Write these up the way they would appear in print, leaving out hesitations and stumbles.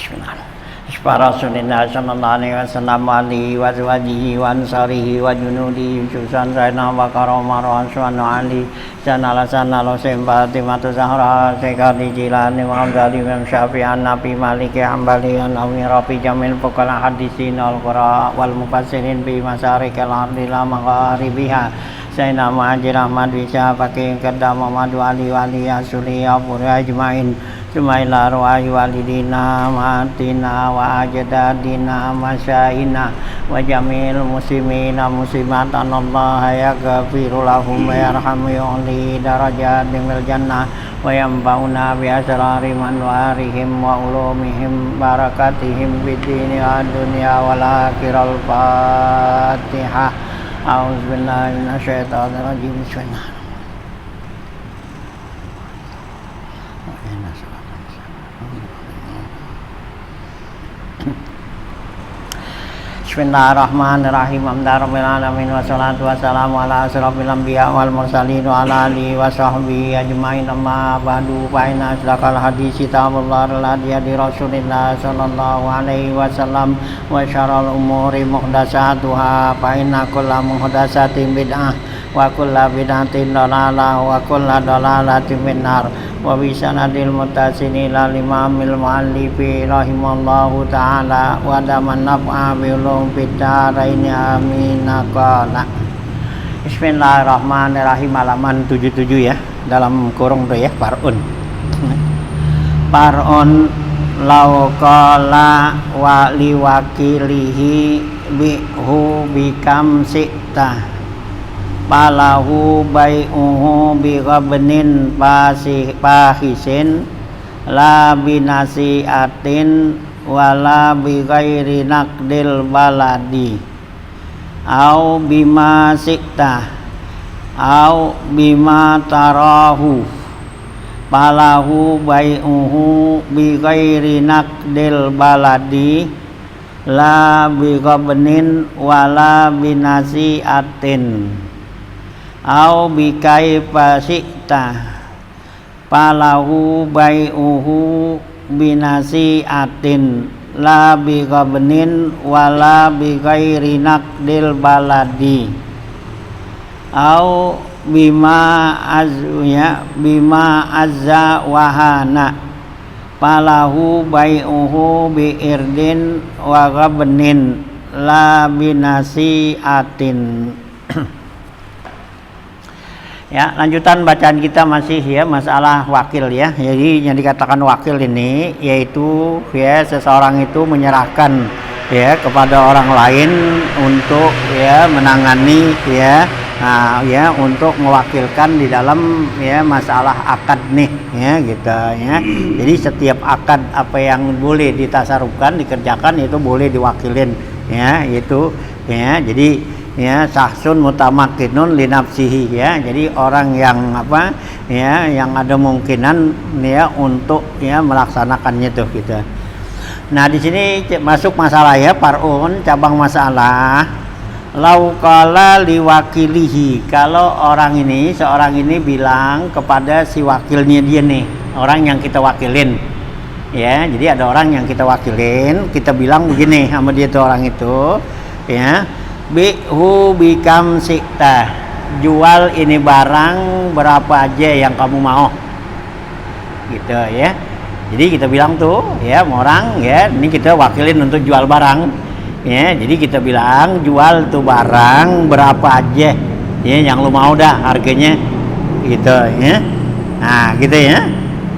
Rasulullah sallallahu alaihi wasallam alihi wa azwajihi wa ansarihi wa junudihi syusan sayyidina wa karamah rasulullah ali sanala Fatimatu Zahra Sekali Jilani wa Abdali wa Syafi'an Nabi Maliki Hambali Alawi Rafi Jamil Fukala Hadisin Al-Qura wal Mufassirin bi Masarikal Ardi la magharibiha Sayyidina Muhajir Ahmad Wisya Fakih Kedam Muhammad Wali Wali Asuli Afuri Ajmain Sumaila ruwahi walidina matina wa ajdadina masyayina wa jamil muslimina muslimatan Allah yaghfiru lahum wa yarhamu yu'li darajatim fil jannah wa yanfa'una bi asrari manwarihim wa ulumihim barakatihim fid dini wa dunya wal akhirah. Al-Fatihah. A'udzubillahi minasyaitonir rajim. Bismillah. Bismillahirrahmanirrahim. Alhamdulillahirabbil alamin wassalatu wassalamu ala asyrofil anbiya wal mursalin wa ala alihi wa sahbihi ajmain. Amma ba'du fa inna asdaqal hadits kitabullah di Rasulillah sallallahu alaihi wasallam wa syarrul umuri muhdatsatuha fa inna kulla muhdatsatin bid'ah wa kulla bid'atin dhalalah wa kulla dhalalatin finnar. Wa bi sanadil muttasil ila imamil muallifi rahimallahu ta'ala wa daman naf'a bi ulum fid-dharain amin. Qala Bismillahirrahmanirrahim. Halaman 77 ya, dalam kurung tuh ya, parun law qala wa liwakilihi bihu bikam si'ta palahu bai'uhu bi ghabnin pahisin la binasiatin wala bi ghairi naqdil baladi au bima sikta au bima tarahu palahu bai'uhu bi ghairi naqdil baladi la bi ghabnin wala binasiatin au bikai pasikta palahu bai'uhu binasi atin la bi ghabnin wala bi ghairi naqdil baladi au bima azza wahana palahu bai'uhu bi irdin wa ghabnin la binasi atin. Ya, lanjutan bacaan kita masih ya masalah wakil ya. Jadi yang dikatakan wakil ini yaitu ya seseorang itu menyerahkan ya kepada orang lain untuk ya menangani ya ya untuk mewakilkan di dalam ya masalah akad nih ya gitu ya. Jadi setiap akad apa yang boleh ditasarufkan dikerjakan itu boleh diwakilin ya itu ya. Jadi ya sahsun mutamakkinun li nafsihi ya. Jadi orang yang apa ya yang ada mungkinan ya untuk ya melaksanakannya tuh gitu. Nah, di sini masuk masalah ya parun cabang masalah lau qala liwakilihi. Kalau seorang ini bilang kepada si wakilnya dia nih, orang yang kita wakilin. Ya, jadi ada orang yang kita wakilin, kita bilang begini sama dia tuh orang itu ya. Bihu bikam sikta, jual ini barang berapa aja yang kamu mau gitu ya. Jadi kita bilang tuh ya orang ya ini kita wakilin untuk jual barang ya. Jadi kita bilang jual tuh barang berapa aja ya yang lu mau dah harganya gitu ya. Nah gitu ya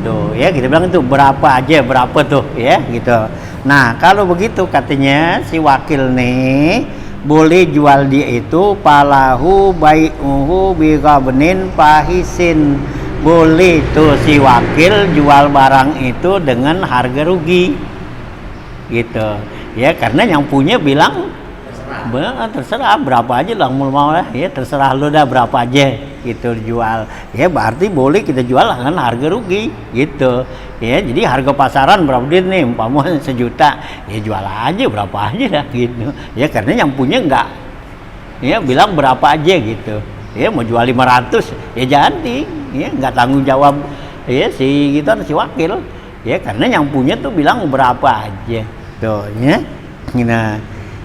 tuh ya kita bilang itu berapa aja berapa tuh ya gitu. Nah kalau begitu katanya si wakil nih boleh jual dia itu palahu bai'uhu bi ghabnin pahisin. Boleh tuh si wakil jual barang itu dengan harga rugi gitu ya, karena yang punya bilang terserah berapa aja lah mau lah ya, terserah lu dah berapa aja gitu jual ya, berarti boleh kita jual dengan harga rugi gitu ya. Jadi harga pasaran berapa duit nih, umpamanya 1 juta ya jual aja berapa aja dah gitu ya, karena yang punya enggak ya bilang berapa aja gitu ya. Mau jual 500 ya jadi ya, enggak tanggung jawab ya si wakil ya, karena yang punya tuh bilang berapa aja tuh ya. Nah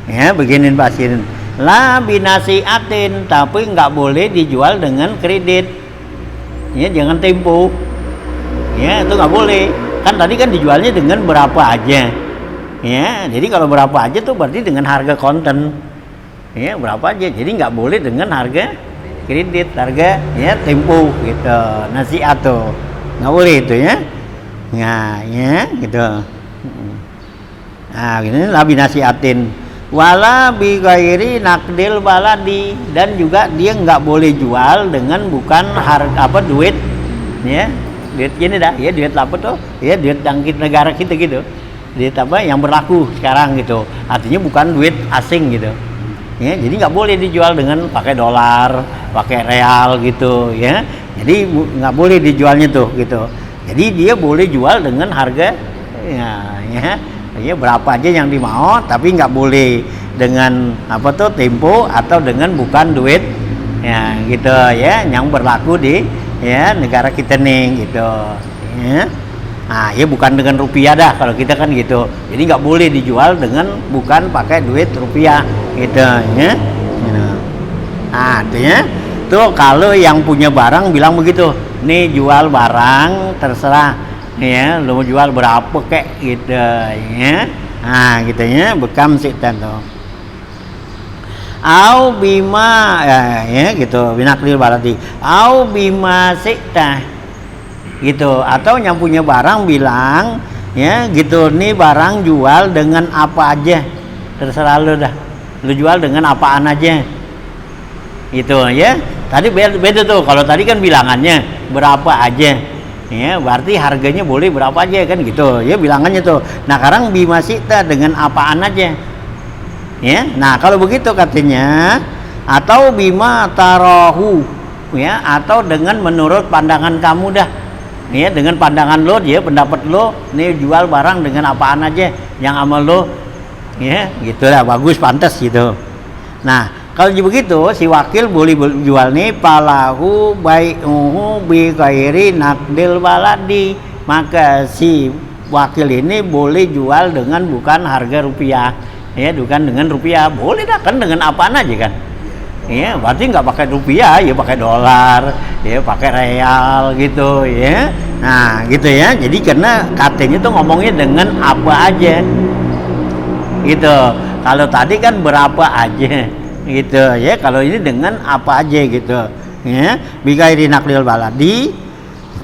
ya begini pasirin la binasiatin, tapi nggak boleh dijual dengan kredit ya, jangan tempo ya, itu nggak boleh. Kan tadi kan dijualnya dengan berapa aja ya, jadi kalau berapa aja tuh berarti dengan harga konten ya, berapa aja, jadi nggak boleh dengan harga kredit, harga ya tempo gitu, nasiat tuh nggak boleh itu ya. Nah ya gitu. Nah ini labi nasiatin wala bi ghairi nakdil baladi, dan juga dia nggak boleh jual dengan bukan harga apa duit ya, duit ini dah ya, duit apa tuh ya, duit yang negara kita gitu, duit apa yang berlaku sekarang gitu, artinya bukan duit asing gitu ya, jadi nggak boleh dijual dengan pakai dolar, pakai real gitu ya, jadi nggak boleh dijualnya tuh gitu. Jadi dia boleh jual dengan harga ya berapa aja yang dimau, tapi nggak boleh dengan apa tuh tempo atau dengan bukan duit ya gitu ya, yang berlaku di ya negara kita nih gitu ya. Nah ya bukan dengan rupiah dah kalau kita kan gitu, jadi nggak boleh dijual dengan bukan pakai duit rupiah gitu ya. Nah artinya tuh kalau yang punya barang bilang begitu, nih jual barang terserah ya, lo mau jual berapa kek gitu ya. Nah gitu ya, bekam sitan tuh au bima ya gitu, binaklil baladi au bima sikta gitu, atau yang punya barang bilang ya gitu, nih barang jual dengan apa aja terserah lo dah, lo jual dengan apaan aja gitu ya. Tadi beda tuh, kalau tadi kan bilangannya berapa aja ya, berarti harganya boleh berapa aja kan gitu ya, bilangannya tuh. Nah sekarang bima sikta dengan apaan aja ya. Nah kalau begitu katanya, atau bima tarahu ya, atau dengan menurut pandangan kamu dah ya, dengan pandangan lo ya, pendapat lo nih jual barang dengan apaan aja yang amal lo ya gitu lah, bagus pantas gitu. Nah kalau begitu si wakil boleh jual nih palahu bai'uhu bi ghairi nakdil baladi, maka si wakil ini boleh jual dengan bukan harga rupiah ya, bukan dengan rupiah, boleh dah kan dengan apaan aja kan ya, berarti nggak pakai rupiah ya, pakai dolar ya, pakai real gitu ya. Nah gitu ya, jadi karena katanya tuh ngomongnya dengan apa aja gitu, kalau tadi kan berapa aja gitu ya, kalau ini dengan apa aja gitu ya, bighairi nakdil baladi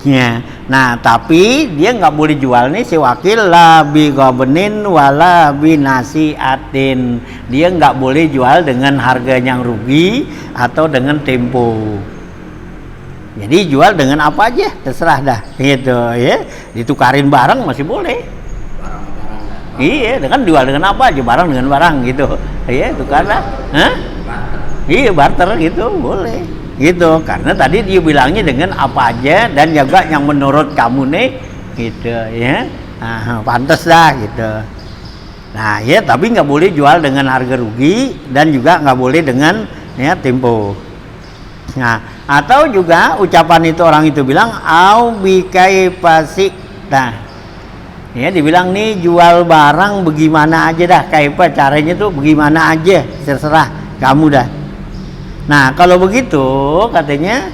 ya. Nah tapi dia nggak boleh jual nih si wakil la bi ghabenin wala bi nasiatin, dia nggak boleh jual dengan harga yang rugi atau dengan tempo, jadi jual dengan apa aja terserah dah gitu ya, ditukarin barang masih boleh. Iya, dengan jual dengan apa aja, barang dengan barang gitu ya, tukar lah. Iya barter gitu boleh gitu, karena tadi dia bilangnya dengan apa aja dan juga yang menurut kamu nih gitu ya. Nah, pantas dah gitu. Nah ya, tapi nggak boleh jual dengan harga rugi dan juga nggak boleh dengan ya tempo. Nah atau juga ucapan itu, orang itu bilang au bikai pasik, nah ya dibilang nih jual barang bagaimana aja dah, kaipa caranya tuh bagaimana aja terserah kamu dah. Nah kalau begitu katanya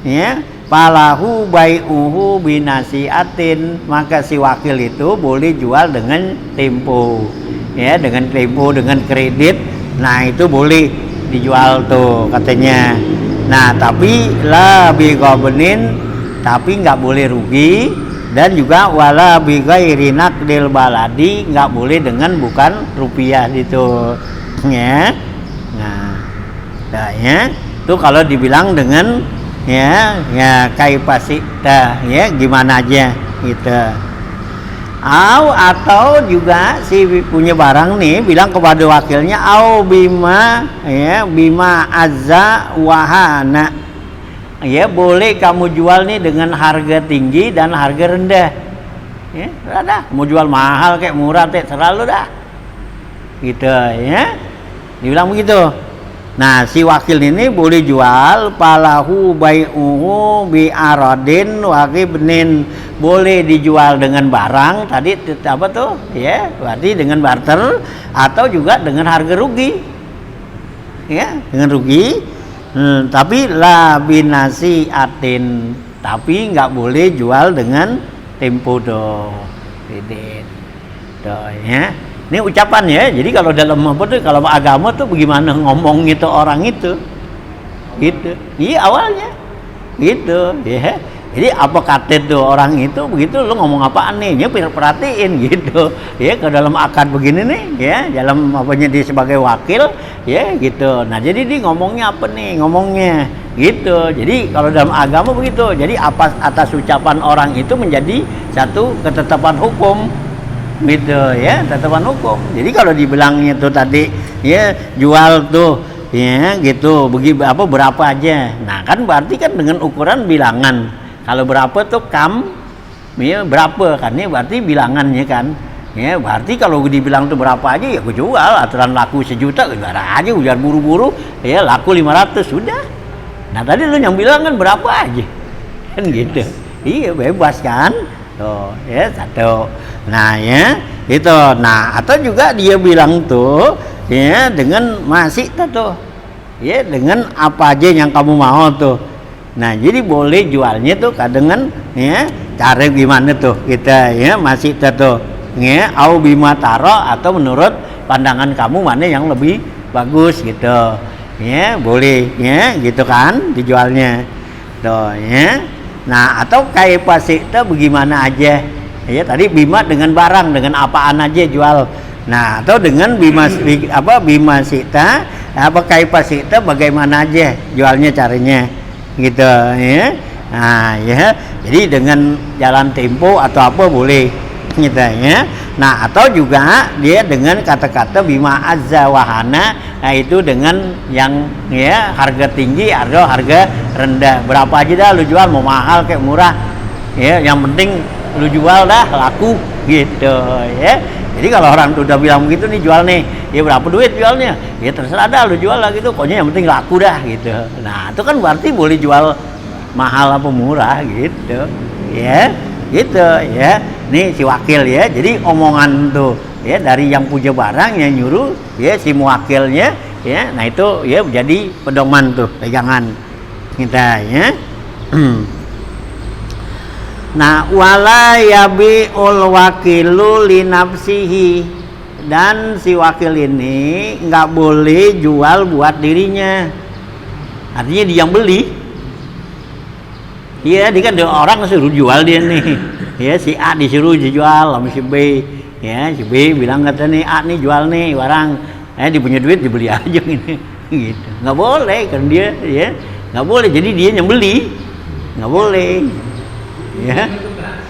ya palahu bai'uhu binasiatin, maka si wakil itu boleh jual dengan tempo ya, dengan tempo, dengan kredit. Nah itu boleh dijual tuh katanya. Nah tapi la bi ghabenin, tapi nggak boleh rugi, dan juga wala bi ghairi nakdil baladi, nggak boleh dengan bukan rupiah gitu ya. Nah ya tuh kalau dibilang dengan ya kaipasita ya, gimana aja gitu. Atau juga si punya barang nih bilang kepada wakilnya au bima ya, bima azza wahana ya, boleh kamu jual nih dengan harga tinggi dan harga rendah ya, dah mau jual mahal kayak murah teh terlalu dah gitu ya, dibilang begitu. Nah, si wakil ini boleh jual palahu bai'uhu bi aradin wa ghibnin, boleh dijual dengan barang tadi apa tuh ya, berarti dengan barter atau juga dengan harga rugi ya, dengan rugi. Tapi la binasi atin, tapi nggak boleh jual dengan tempo do kredit do ya. Ini ucapan ya. Jadi kalau dalam apa tuh, kalau agama tuh bagaimana ngomong itu orang itu, gitu. Iya awalnya, gitu. Ya. Jadi apa kata tuh orang itu begitu, lu ngomong apaan nih? Ya perhatiin gitu. Ya ke dalam akad begini nih, ya dalam apanya dia sebagai wakil, ya gitu. Nah jadi dia ngomongnya apa nih? Ngomongnya gitu. Jadi kalau dalam agama begitu. Jadi apa atas ucapan orang itu menjadi satu ketetapan hukum. Gitu ya, tetapan hukum. Jadi kalau dibilangnya tuh tadi ya jual tuh ya gitu apa berapa aja, nah kan berarti kan dengan ukuran bilangan. Kalau berapa tuh ya berapa kan, ini berarti bilangannya kan ya. Berarti kalau dibilang tuh berapa aja ya gue jual, aturan laku 1 juta gue jual aja, ujar buru-buru ya laku 500 sudah. Nah tadi lu yang bilang kan berapa aja kan gitu. Iya bebas kan tuh ya satu. Nah ya itu. Nah atau juga dia bilang tuh ya dengan masih tuh ya dengan apa aja yang kamu mau tuh. Nah jadi boleh jualnya tuh dengan ya cara gimana tuh kita ya masih tuh ya au bima taro, atau menurut pandangan kamu mana yang lebih bagus gitu ya, boleh ya gitu kan dijualnya tuh ya. Nah atau kayak pasti itu bagaimana aja ya, tadi bima dengan barang, dengan apaan aja jual. Nah atau dengan bima sita apa kayak pasti itu bagaimana aja jualnya caranya gitu ya. Nah ya jadi dengan jalan tempo atau apa boleh gitu ya. Nah atau juga dia dengan kata-kata bima azza wahana, nah itu dengan yang ya harga tinggi atau harga rendah, berapa aja dah lu jual, mau mahal kayak murah ya, yang penting lu jual dah laku gitu ya. Jadi kalau orang udah bilang begitu nih jual nih ya berapa duit jualnya ya terserah dah lu jual lah gitu, pokoknya yang penting laku dah gitu. Nah itu kan berarti boleh jual mahal apa murah gitu ya, gitu ya. Nih si wakil ya, jadi omongan tuh ya dari yang punya barang yang nyuruh ya si muwakilnya ya. Nah itu ya jadi pedoman tuh, pegangan kita ya. Nah wala yabiul wakilu li nafsihi, dan si wakil ini nggak boleh jual buat dirinya, artinya dia yang beli. Iya, dia kan orang suruh jual dia nih. Ya si A disuruh dijual sama si B. Ya si B bilang kata nih A nih jual nih barang. Dia punya duit dibeli aja ini. Gitu. Nggak boleh kan dia ya. Nggak boleh, jadi dia yang beli. Nggak boleh. Ya.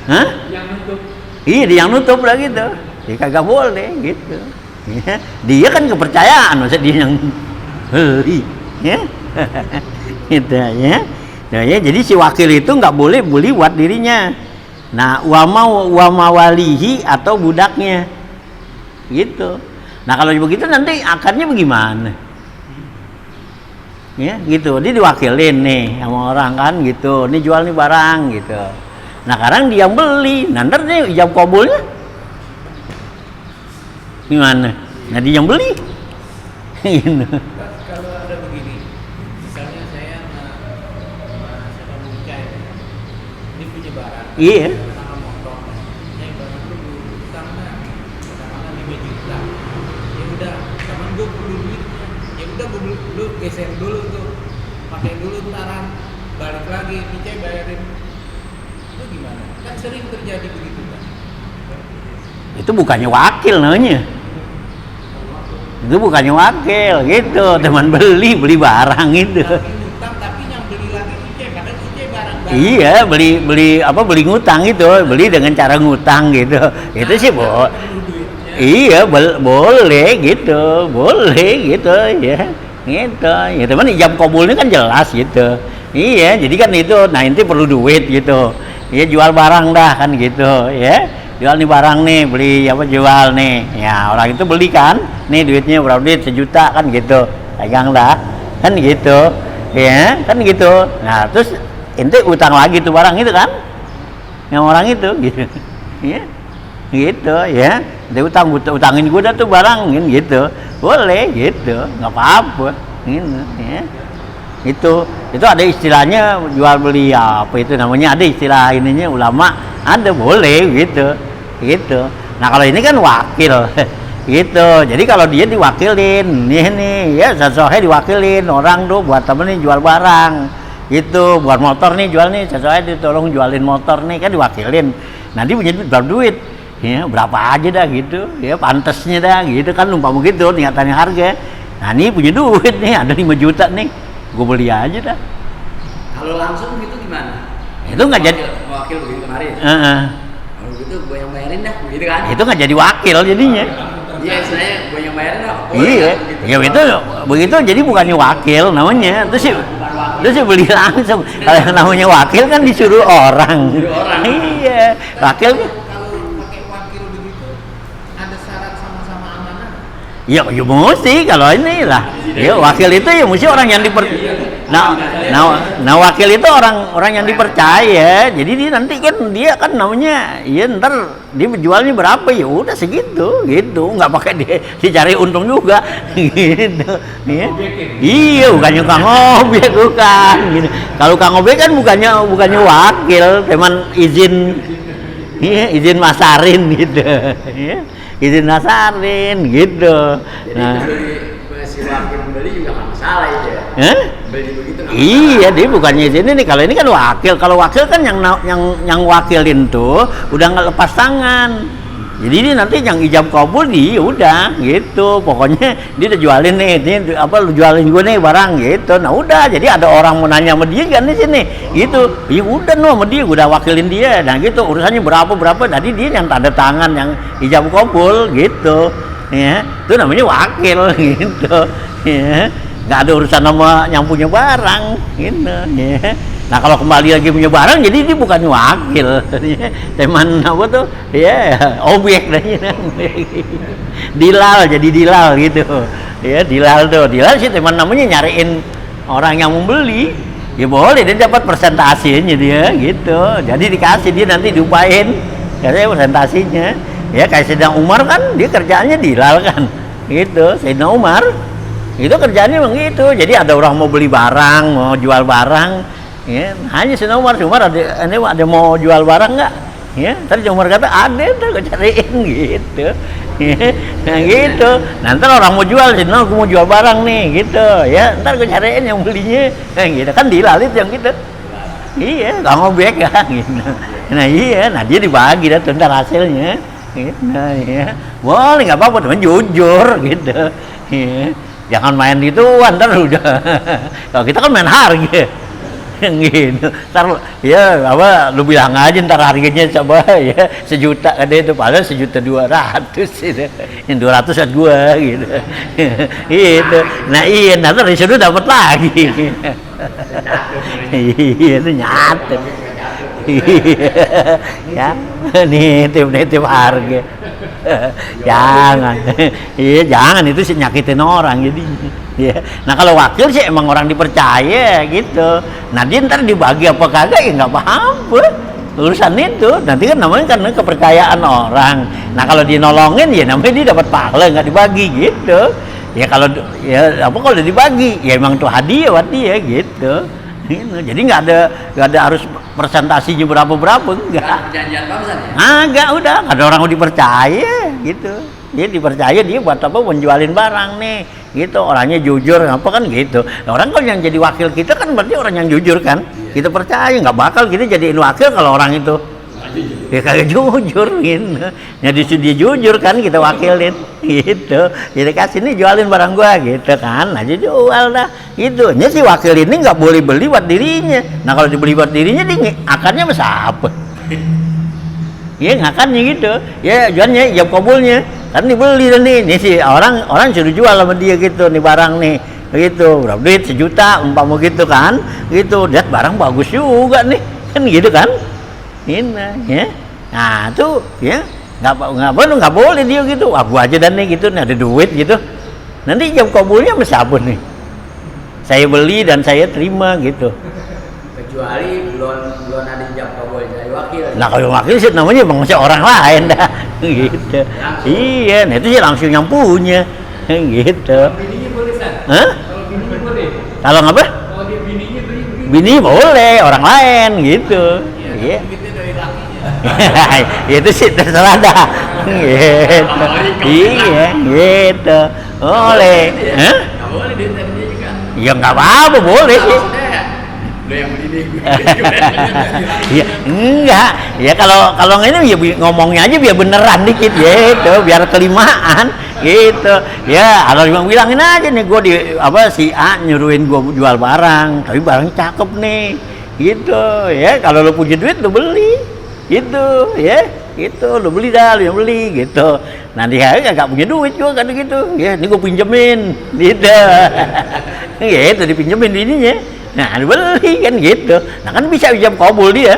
Hah? Yang nutup. Iya, dia yang nutup lah gitu. Ya kagak boleh gitu. Ya. Dia kan kepercayaan, maksud dia yang beli. Ya. Gitu ya. Nah, ya, jadi si wakil itu nggak boleh beli buat dirinya. Nah, wama walihi atau budaknya, gitu. Nah kalau begitu nanti akarnya bagaimana? Ya, gitu. Dia diwakilin nih sama orang kan, gitu. Ini jual nih barang, gitu. Nah sekarang dia yang beli, nanti nih ijab kabulnya gimana? Nah dia yang beli. Gitu. Iya. Lu geser dulu tuh, pakai dulu taran, balik lagi, Pice bayarin. Itu gimana? Kan sering terjadi begitu kan? Itu bukannya wakil namanya. Itu bukannya wakil, gitu. Teman beli barang itu. Tapi yang beli lagi Pice, kadang Pice barang. Iya, beli ngutang itu, beli dengan cara ngutang gitu. Itu sih iya, boleh gitu ya. Gitu ya teman, ijab kabulnya kan jelas gitu. Iya, jadi kan itu nah inti perlu duit gitu ya, jual barang dah kan gitu ya, jual nih barang nih, beli apa jual nih ya, orang itu beli kan nih duitnya berapa, duit 1 juta kan gitu pegang dah, kan gitu, ya, kan gitu. Nah terus ente utang lagi tuh barang itu kan, yang orang itu, gitu, ya, gitu, ya, dia utangin gue dah tuh barang, gitu, boleh, gitu, nggak apa-apa, gitu, ya. Itu ada istilahnya jual beli apa itu namanya, ada istilah ininya ulama, ada boleh gitu. Nah kalau ini kan wakil gitu, jadi kalau dia diwakilin nih ya sesuai diwakilin orang tuh buat temen nih jual barang gitu, buat motor nih jual nih sesuai ditolong jualin motor nih kan diwakilin, nanti punya duit ya berapa aja dah gitu ya pantesnya dah gitu kan, umpama begitu tingkatannya harga. Nah ini punya duit nih ada 5 juta nih, gue beli aja dah. Kalau langsung gitu gimana? Itu nggak jadi wakil begitu kemarin. Kalau gitu gue yang bayarin dah, begitu kan? Itu nggak jadi wakil jadinya. Iya, istilahnya gue yang bayarin dah. Iya, ya itu begitu jadi bukannya wakil namanya. Terus sih beli langsung. Kalau yang namanya wakil kan disuruh orang. Iya, wakil. Kalau pakai wakil begitu ada syarat sama-sama amanah. Ya mesti kalau ini lah. Ya wakil itu ya mesti orang yang Nah wakil itu orang yang dipercaya. Jadi dia nanti kan dia kan namanya ya ntar dia jualnya berapa ya udah segitu gitu, nggak pakai dicari untung juga gitu. Ya. Iya bukannya kang objek bukan gitu. Kalau kang objek kan bukannya wakil, teman izin masarin gitu. Ya. Izin masarin gitu. Nah. Si wakil beli juga nggak masalah itu ya. Beli begitu nggak masalah. Iya, dia bukannya izin ini. Kalau ini kan wakil. Kalau wakil kan yang wakilin tuh udah nggak lepas tangan. Jadi dia nanti yang ijab kabul dia udah gitu. Pokoknya dia udah jualin nih, ini apa lu jualin gue nih barang gitu. Nah udah, jadi ada orang mau nanya sama dia kan di sini. Gitu. Ya udah sama dia, gue udah wakilin dia. Nah gitu urusannya berapa. Jadi dia yang tanda tangan yang ijab kabul gitu. Ya, itu namanya wakil gitu. Ya, nggak ada urusan sama yang punya barang gitu. Ya. Nah kalau kembali lagi punya barang, jadi dia bukan wakil, ya. Teman apa tuh? Ya objek dah. Dilal jadi dilal gitu. Ya dilal sih teman namanya nyariin orang yang mau beli. Ya boleh dia dapat persentasenya dia gitu. Jadi dikasih dia nanti diupain, katanya persentasinya. Ya kayak Sayyidina Umar kan dia kerjaannya dilal kan gitu. Sayyidina Umar itu kerjaannya emang gitu. Jadi ada orang mau beli barang, mau jual barang ya, hanya Sayyidina Umar ada mau jual barang nggak ya, tadi Umar kata ada tuh gue cariin gitu ya, nah gitu. Nanti orang mau jual Sayyidina aku mau jual barang nih gitu ya, ntar gue cariin yang belinya gitu kan, dilalit yang gitu. Iya nggak ngobek kan gitu. Nah iya, nah dia dibagi dah tuh ntar hasilnya gitu ya. Boleh nggak apa-apa teman, jujur gitu ya. Jangan main gitu ntar udah kalau kita kan main harga gitu. Ntar ya apa lu bilang aja ntar harganya coba ya 1 juta ada itu, padahal 1.200.000 gitu. Yang 200 at gua gitu. Itu. Nah iya ntar dari situ dapat lagi. Iya itu nyatet. Ya nitip harga. Jangan. Iya jangan, itu sih nyakitin orang jadi. Ya. Nah kalau wakil sih emang orang dipercaya gitu. Nah dia ntar dibagi apa kagak ya nggak apa-apa. Urusan itu nanti kan namanya karena kepercayaan orang. Nah kalau dia nolongin ya namanya dia dapat pahala, nggak dibagi gitu. Ya kalau kalau dibagi ya emang tuh hadiah buat dia gitu. Jadi nggak ada harus presentasinya berapa enggak. Perjanjian bangsa ya? Enggak, udah ada orang mau dipercaya gitu. Dia dipercaya dia buat apa, menjualin barang nih gitu, orangnya jujur apa kan gitu. Nah, orang kalau yang jadi wakil kita kan berarti orang yang jujur kan. Kita percaya, nggak bakal kita jadiin wakil kalau orang itu ya kagak jujur gitu. Jadi dia jujur kan kita wakilin gitu. Jadi kasih nih jualin barang gua gitu kan. Nah jual dah gitu. Nya si wakil ini nggak boleh beli buat dirinya. Nah kalau dibeli buat dirinya dia akarnya masa apa? Ya ngakannya gitu. Ya jualnya ijab kabulnya kan dibeli dan nih si orang suruh jual sama dia gitu nih barang nih gitu, berapa duit 1 juta umpama gitu kan gitu, lihat barang bagus juga nih kan gitu kan. Ini ya, nah tuh ya nggak boleh dia gitu, gua aja dan nih gitu, nih ada duit gitu, nanti ijab kabulnya sama siapa nih? saya beli dan saya terima gitu. Kecuali belum ada jam kabul dari wakil. Nah kalau wakil sih namanya bang orang lain dah gitu. Iya, nah itu sih langsung yang punya gitu. Bininya boleh San? Hah? Kalau bininya boleh? Kalau ngapa? Kalau dia bininya beli Bini boleh, orang lain gitu. Iya. duitnya dari lakinya. Itu sih terserah dah. Gitu. Iya, gitu. Boleh. Hah? Nggak boleh duit dari dia juga. Ya nggak apa-apa, boleh sih. Lo yang beli nih. Iya, enggak. Ya kalau ini ya ngomongnya aja biar beneran dikit gitu, biar kelimaan gitu. Ya, kalau bilangin aja nih gua si A nyuruhin gua jual barang, tapi barangnya cakep nih. Gitu, ya. Kalau lu punya duit lu beli. Gitu, ya. Gitu, lu beli dah, lu yang beli gitu. Nanti kagak punya duit juga kan gitu. Ya, ini gua pinjemin gitu. Gitu dipinjemin ininya. Nah, dibeli kan gitu. Nah, kan bisa jam kabul dia.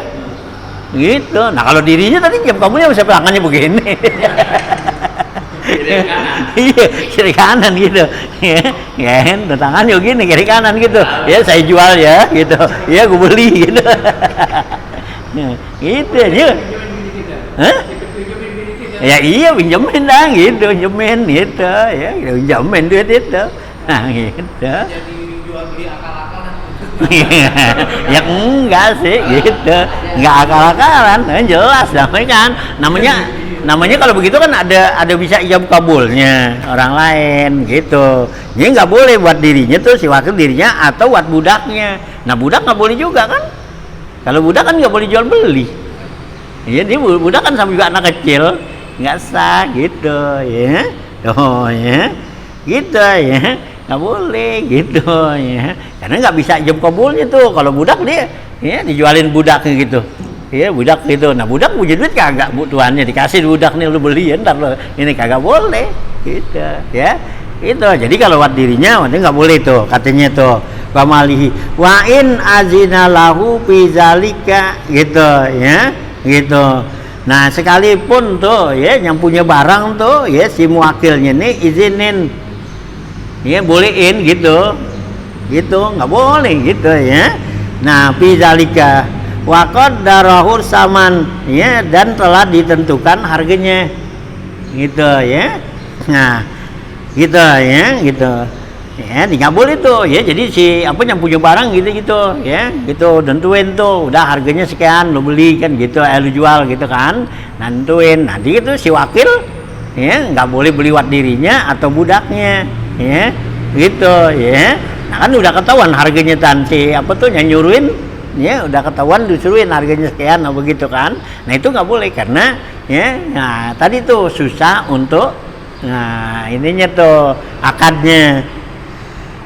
Gitu. Nah, kalau dirinya tadi jam kabulnya bisa pelanggannya begini. Iya, kiri kanan gitu. Ya, tangannya begini kiri kanan gitu. Ya, saya jual ya gitu. Ya, gue beli gitu. Gitu aja. Hah? Ya iya pinjemin dah gitu, pinjemin gitu ya, pinjemin duit itu. Nah, gitu. Jadi jual beli akal-akalan. Ya enggak sih gitu, enggak akal-akalan, jelas namanya kalau begitu kan ada bisa ijab kabulnya orang lain gitu. Jadi nggak boleh buat dirinya tuh si wakil dirinya atau buat budaknya. Nah budak nggak boleh juga kan? Kalau budak kan nggak boleh jual beli. Iya dia budak kan sama juga anak kecil, nggak sah gitu ya. Oh ya, gitu ya. Nggak boleh gitu ya, karena nggak bisa ijab kabulnya tuh kalau budak dia ya dijualin budaknya gitu ya, budak gitu. Nah budak punya duit kagak, tuannya dikasih budak nih lu beli ya, ntar lo ini kagak boleh gitu ya. Itu jadi kalau buat dirinya nanti nggak boleh tuh katanya tuh pamalihi wa in azina lahu fi zalika gitu ya gitu. Nah sekalipun tuh ya yang punya barang tuh ya si muwakilnya nih izinin ya bolehin gitu nggak boleh gitu ya. Nah pizalika wakod darahur saman ya, dan telah ditentukan harganya gitu ya. Nah gitu ya gitu ya, nggak boleh tuh ya. Jadi si apa yang punya barang gitu ya gitu tentuin tuh udah harganya sekian lo beli kan gitu, lo jual gitu kan, nentuin nanti itu si wakil ya nggak boleh beli buat dirinya atau budaknya ya gitu ya. Nah kan udah ketahuan harganya si apa tuh yang nyuruhin ya, udah ketahuan disuruhin harganya sekian apa gitu kan. Nah itu nggak boleh karena ya nah tadi tuh susah untuk nah ininya tuh akadnya.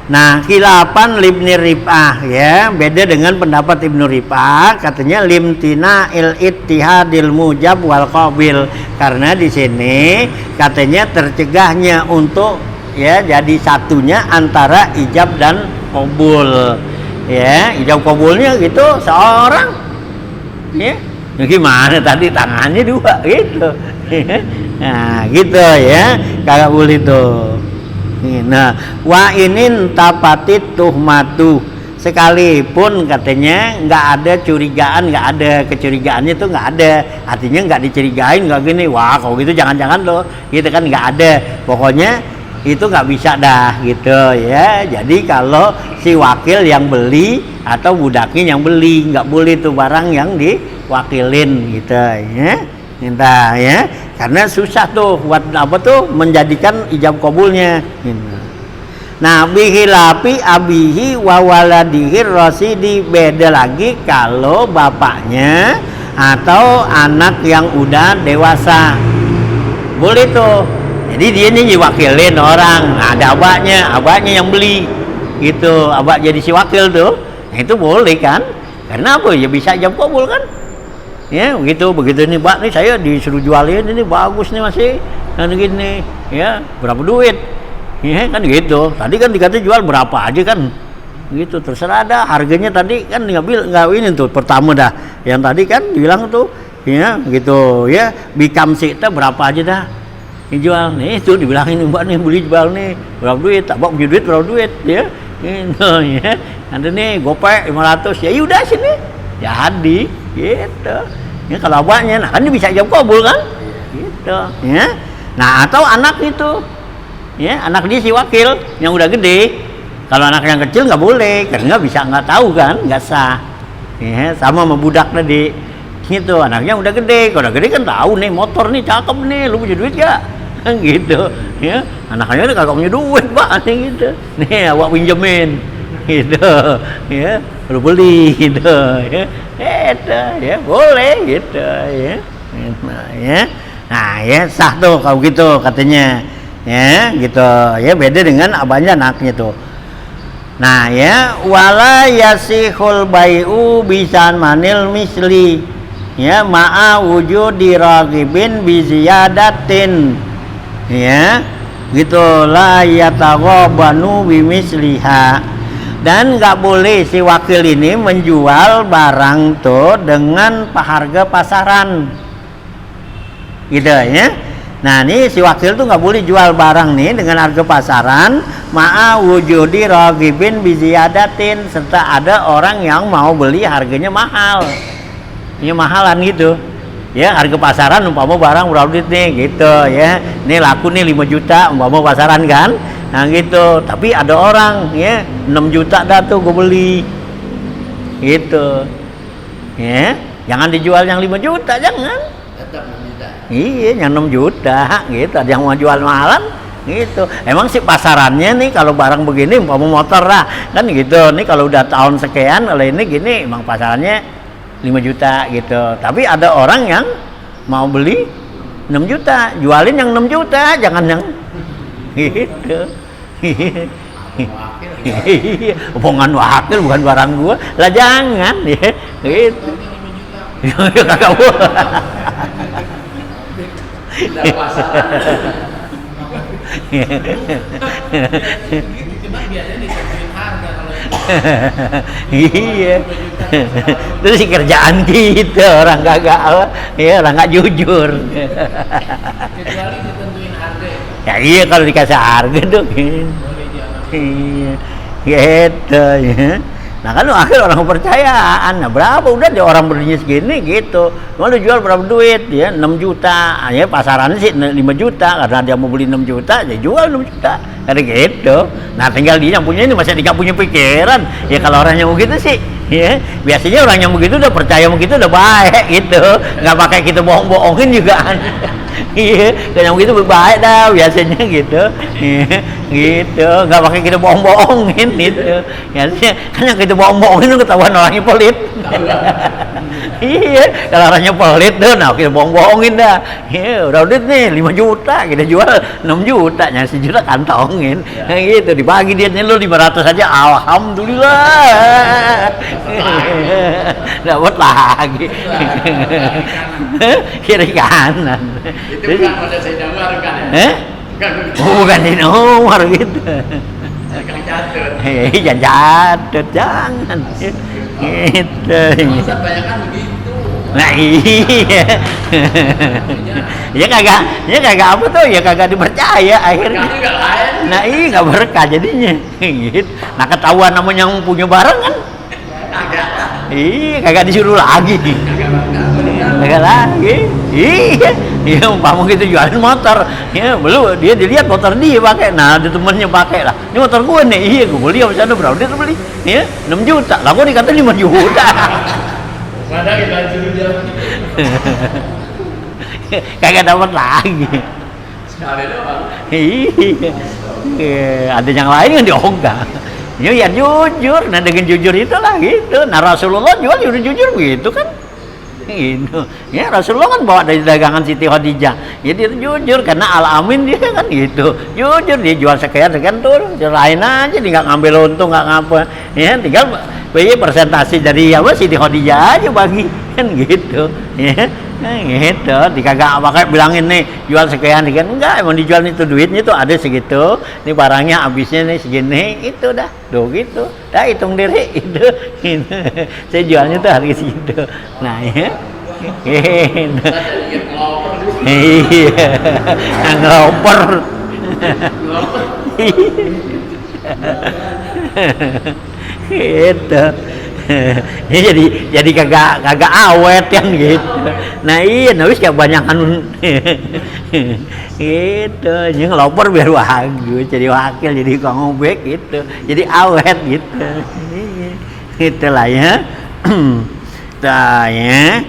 Nah khilapan Ibnu Rif'ah ya, beda dengan pendapat Ibnu Rif'ah, katanya limtina il ittihadil mujab wal qabil, karena di sini katanya tercegahnya untuk ya jadi satunya antara ijab dan qabul ya. Ijab qabulnya gitu seorang ya, gimana tadi tangannya dua gitu. Nah gitu ya, kagak boleh tuh. Nah wa inin tapatit tuhmatu, sekalipun katanya nggak ada curigaan, nggak ada kecurigaannya tuh nggak ada, artinya nggak dicurigain, nggak gini wah kalau gitu jangan-jangan loh gitu kan, nggak ada, pokoknya itu nggak bisa dah gitu ya. Jadi kalau si wakil yang beli atau budaknya yang beli, nggak boleh tuh barang yang diwakilin gitu ya, minta ya, karena susah tuh buat apa tuh menjadikan ijab kabulnya gitu. Nah bihilapi abihi wa waladihi rasidi, beda lagi kalau bapaknya atau anak yang udah dewasa boleh tuh. Jadi dia nih wakilin orang, nah, ada abahnya yang beli gitu, abah jadi si wakil tuh. Nah itu boleh kan, karena apa ya bisa ijab kabul kan ya begitu nih Pak, nih saya disuruh jualin ini bagus nih masih kan gini ya, berapa duit ya kan gitu. Tadi kan dikata jual berapa aja kan gitu, terserah dah harganya. Tadi kan nggak ini tuh pertama dah yang tadi kan dibilang tuh ya gitu ya, bikam sita berapa aja dah dijual nih, itu dibilangin Mbak nih beli jual nih berapa duit, abang punya duit berapa duit ya gitu ya. Nanti nih gopek 500 ya udah sini jadi gitu ya. Kalau abahnya nah kan dia bisa jawab kabul kan gitu ya. Nah atau anak itu ya, anak dia si wakil yang udah gede. Kalau anak yang kecil nggak boleh karena nggak tahu kan, nggak sah ya. Sama sama budak tadi gitu, anaknya udah gede. Kalau udah gede kan tahu nih motor nih cakep nih, lu punya duit ya gitu ya. Anaknya udah kagak punya duit pak nih gitu, nih awak pinjemin gitu ya, lu beli gitu ya, itu ya boleh gitu ya. Nah ya, nah ya sah tuh kalau gitu katanya ya gitu ya. Beda dengan abahnya anaknya tuh. Nah ya, wala yasihul bai'u bisan manil misli ya ma'a wujudi ragibin biziyadatin ya gitu, la yataghabanu bimisliha. Dan nggak boleh si wakil ini menjual barang tuh dengan harga pasaran gitu ya. Nah ini si wakil tuh nggak boleh jual barang nih dengan harga pasaran ma'a wujudi ragibin biziyadatin, serta ada orang yang mau beli harganya mahal. Ini mahalan gitu ya, harga pasaran umpama barang berapa duit nih gitu ya, ini laku nih 5 juta umpama pasaran kan, nah gitu. Tapi ada orang ya 6 juta dah tuh gue beli gitu ya. Jangan dijual yang 5 juta, jangan. Tetap 6 juta. Iya, yang 6 juta gitu. Ada yang mau jual mahalan gitu. Emang sih pasarannya nih kalau barang begini umpama motor lah kan gitu. Nih kalau udah tahun sekian kalau ini gini emang pasarannya 5 juta gitu. Tapi ada orang yang mau beli 6 juta, jualin yang 6 juta, jangan yang gitu. Omongan wakil bukan barang gua. Lah jangan ya. Gitu. Kagak boleh. Cuma biasanya ditentuin harga kalau iya. Terus kerjaan kita orang kagak ya, orang nggak jujur. kecuali ditentuin harga Ya iya kalau dikasih harga tuh boleh jangan. iya gitu ya. Nah kan lu akhir orang kepercayaan. Nah berapa udah dia orang belinya segini gitu. Mau lu jual berapa duit ya, 6 juta ya, pasarannya sih 5 juta karena dia mau beli 6 juta ya jual 6 juta karena gitu. Nah tinggal dia yang punya ini masih tidak punya pikiran ya. Kalau orang yang begitu sih ya, biasanya orang yang begitu udah percaya begitu udah baik gitu, nggak pakai kita bohong-bohongin juga. Iya, yang begitu baik dah biasanya gitu, iya, gitu, nggak pakai kita bohong-bohongin gitu. Biasanya kan yang kita bohong-bohongin itu ketahuan orangnya pelit. Iya, kalau orangnya pelit tuh, nah kita bohong-bohongin dah. Iya, udah duit nih 5 juta, kita jual 6 juta, nyari 1 juta kantongin, nah, gitu, dibagi dia nih lu 500 aja, alhamdulillah, dapat lagi, kiri kanan. Itu bukan pada saya Umar kan ya? Bukan di nomor gitu. Kang catur. Hei, jangan catet, jangan. Gitu. Masa banyak kan begitu. Nah iya. Ya kagak apa tuh, ya kagak dipercaya akhirnya. Kami nggak lain. Nah iya nggak berkah jadinya. Gitu. Nah ketahuan namanya yang punya barang kan. Kagak. Iya kagak disuruh lagi. Kagak lagi. Iya. Iya umpama gitu jualin motor. Ya belum dia dilihat motor dia pakai. Nah ada temennya pakai lah. Ini motor gue nih. Iya gue beli sama sana berapa dia beli? Ya 6 juta. Lah gue dikata 5 juta. Mana kita suruh dia Kagak dapat lagi. sekali doang. Iya. Ada yang lain yang diogah. Ya jujur. Nah dengan jujur itulah gitu. Nah Rasulullah jual jujur gitu kan. Gitu. Ya Rasulullah kan bawa dari dagangan Siti Khadijah. Ya dia jujur karena Al-Amin dia kan gitu. Jujur dia jual sekian tuh, lain aja dia nggak ngambil untung nggak ngapa. Ya tinggal persentase dari apa Siti Khadijah aja bagi kan gitu. Ya. Nah, gitu, dikagak pakai bilangin nih jual sekian enggak, emang dijual itu duitnya tuh ada segitu, ini barangnya habisnya nih segini, itu dah, gitu, dah hitung diri itu, saya jualnya tuh harga segitu, nah ya, gitu. Iya, ngeloper, Gitu. jadi kagak awet yang gitu. Nah iya, wis kebanyakan gitu. Yang ngelopor biar bagus, jadi wakil, jadi kang obek gitu, jadi awet gitu. Itulah ya. Nah, ya.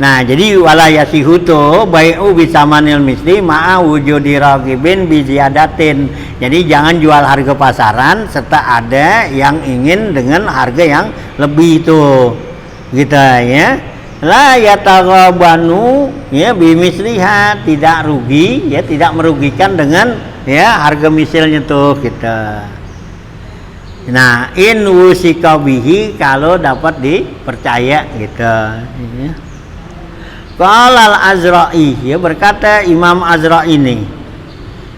Nah, jadi wala yasihu tu bai'u bisamanil misli ma'a wujudi raqibin bi ziyadatin. Jadi jangan jual harga pasaran serta ada yang ingin dengan harga yang lebih itu. Gitu ya. La yataghabanu ya bimisliha, tidak rugi ya, tidak merugikan dengan ya harga misilnya tuh gitu. Nah, in wusika bihi, kalau dapat dipercaya gitu ya. Qala al-Azra'i, ya berkata Imam Azra'i ini,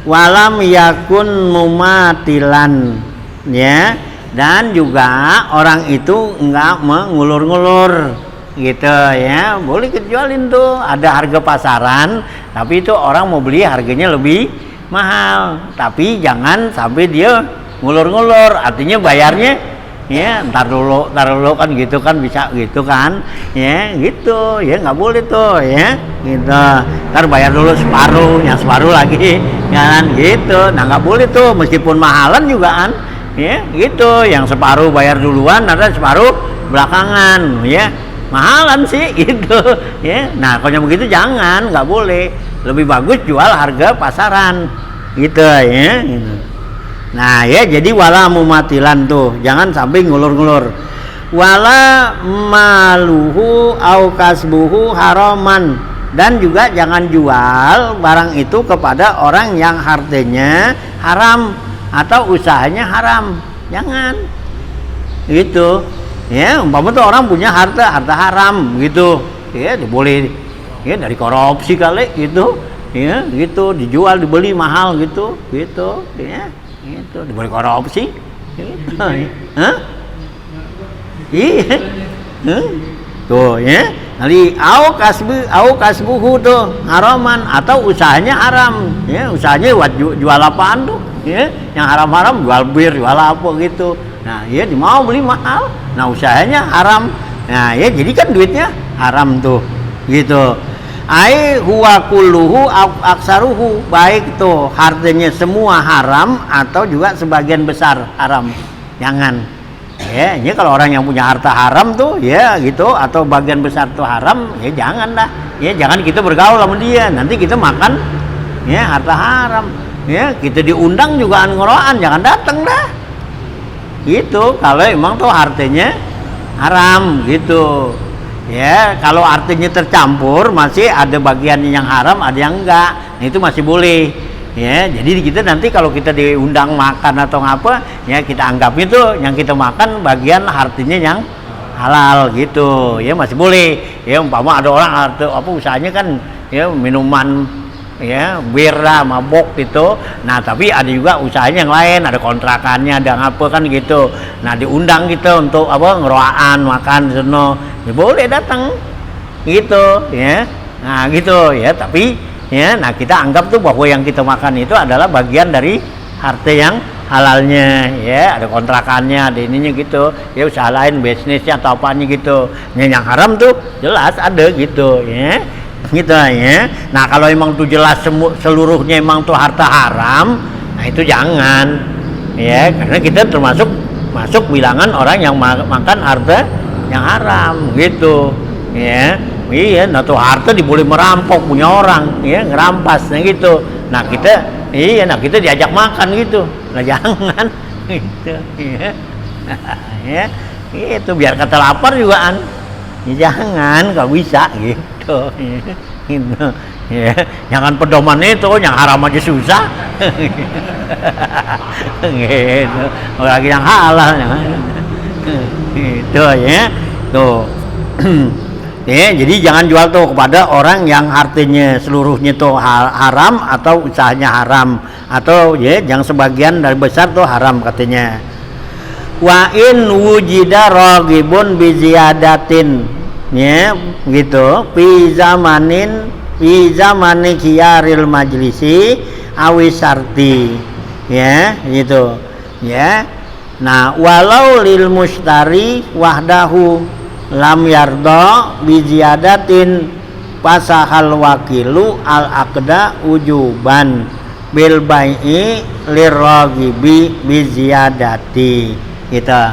walam yakun mumatilan ya, dan juga orang itu enggak mengulur-ngulur gitu ya. Boleh kejualin tuh, ada harga pasaran tapi itu orang mau beli harganya lebih mahal, tapi jangan sampai dia ngulur-ngulur, artinya bayarnya ya ntar dulu kan gitu kan, bisa gitu kan ya, gitu ya, nggak boleh tuh ya gitu, ntar bayar dulu separuh, yang separuh lagi kan gitu. Nah nggak boleh tuh, meskipun mahalan juga kan ya gitu, yang separuh bayar duluan, ada separuh belakangan ya, mahalan sih gitu ya. Nah kalau yang begitu jangan, nggak boleh, lebih bagus jual harga pasaran gitu ya gitu. Nah ya, jadi wala mumatilan tuh, jangan sampai ngulur-ngulur. Wala maluhu au kasbuhu haraman, dan juga jangan jual barang itu kepada orang yang hartanya haram atau usahanya haram, jangan gitu ya. Umpama tuh orang punya harta haram gitu ya, boleh ya, dari korupsi kali gitu ya, gitu dijual dibeli mahal gitu ya, itu dibeli korupsi gitu. Hah? Iya. Tuh ya. Nanti au kasbuhu tuh haraman, atau usahanya haram ya, usahanya buat jual apaan tuh ya, yang haram-haram, jual bir, jual apa gitu. Nah ya, mau beli mahal, nah usahanya haram, nah ya jadi kan duitnya haram tuh gitu. Ai huwa kulluhu aksaruhu, baik tuh hartanya semua haram atau juga sebagian besar haram, jangan ya. Ini kalau orang yang punya harta haram tuh ya gitu, atau bagian besar tuh haram ya, jangan dah ya, jangan kita bergaul sama dia, nanti kita makan ya harta haram ya, kita diundang juga ngoroan, jangan datang dah gitu kalau emang tuh hartanya haram gitu ya. Kalau artinya tercampur, masih ada bagian yang haram, ada yang enggak, nah itu masih boleh ya. Jadi kita nanti kalau kita diundang makan atau ngapa ya, kita anggap itu yang kita makan bagian artinya yang halal gitu ya, masih boleh ya. Umpama ada orang harta apa usahanya kan ya minuman ya, bir lah, mabok gitu, nah tapi ada juga usahanya yang lain, ada kontrakannya, ada ngapa kan gitu, nah diundang kita untuk apa, ngeroaan makan sono ya, boleh datang gitu ya. Nah gitu ya, tapi ya, nah kita anggap tuh bahwa yang kita makan itu adalah bagian dari harta yang halalnya ya, ada kontrakannya, ada ininya gitu ya, usaha lain, bisnisnya atau apanya gitu ya. Yang haram tuh jelas ada gitu ya, gitu ya. Nah kalau emang tuh jelas seluruhnya emang tuh harta haram, nah itu jangan ya, karena kita masuk bilangan orang yang makan harta yang haram gitu ya. Iya, nah tuh harta diboleh merampok punya orang ya, ngerampas nah gitu. Nah kita iya, nah kita diajak makan gitu, nah jangan gitu ya. Ya itu biar kata lapar juga ya, jangan, nggak bisa gitu ya. Gitu ya, jangan pedoman itu, yang haram aja susah gitu, lagi yang halal gitu ya tuh. Ya, jadi jangan jual tuh kepada orang yang hartanya seluruhnya tuh haram atau usahanya haram, atau ya yang sebagian dari besar tuh haram katanya. Wa in wujida raghibun bi ziyadatin ya gitu fi zamani khiyaril majlisi awi sarti ya gitu ya. Nah, walau lil mustari wahdahu lam yarda bi ziyadatin pasahal wakilu al aqda ujuban bil bai'i liraghibi bi ziyadati gitu.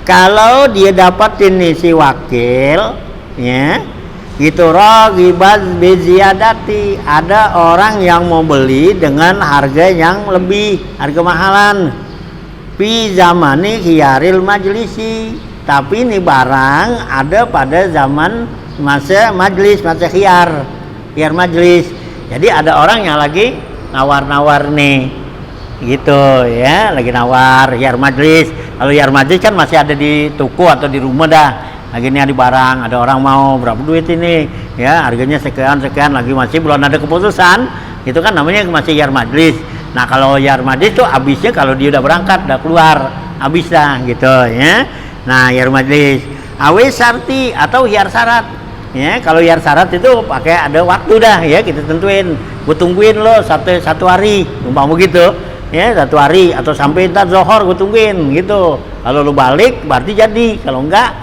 Kalau dia dapatin nih si wakil ya gitu raghiban bi ziyadati, ada orang yang mau beli dengan harga yang lebih, harga mahalan fi zamani khiyaril majlisi, tapi ini barang ada pada zaman masa majlis, masa khiyar majlis. Jadi ada orang yang lagi nawar-nawar nih gitu ya, lagi nawar khiyar majlis. Kalau khiyar majlis kan masih ada di toko atau di rumah dah, lagi ini ada barang, ada orang mau berapa duit ini ya, harganya sekian lagi, masih belum ada keputusan, itu kan namanya masih khiyar majlis. Nah kalau khiyar majlis tuh habisnya kalau dia udah berangkat, udah keluar, habis dah gitu ya. Nah khiyar majlis awe syarti atau khiyar syarat ya. Kalau khiyar syarat itu pakai ada waktu dah ya, kita tentuin, gue tungguin lo satu hari, umpama begitu ya, 1 hari atau sampai ntar zohor gue tungguin gitu. Kalau lu balik berarti jadi, kalau enggak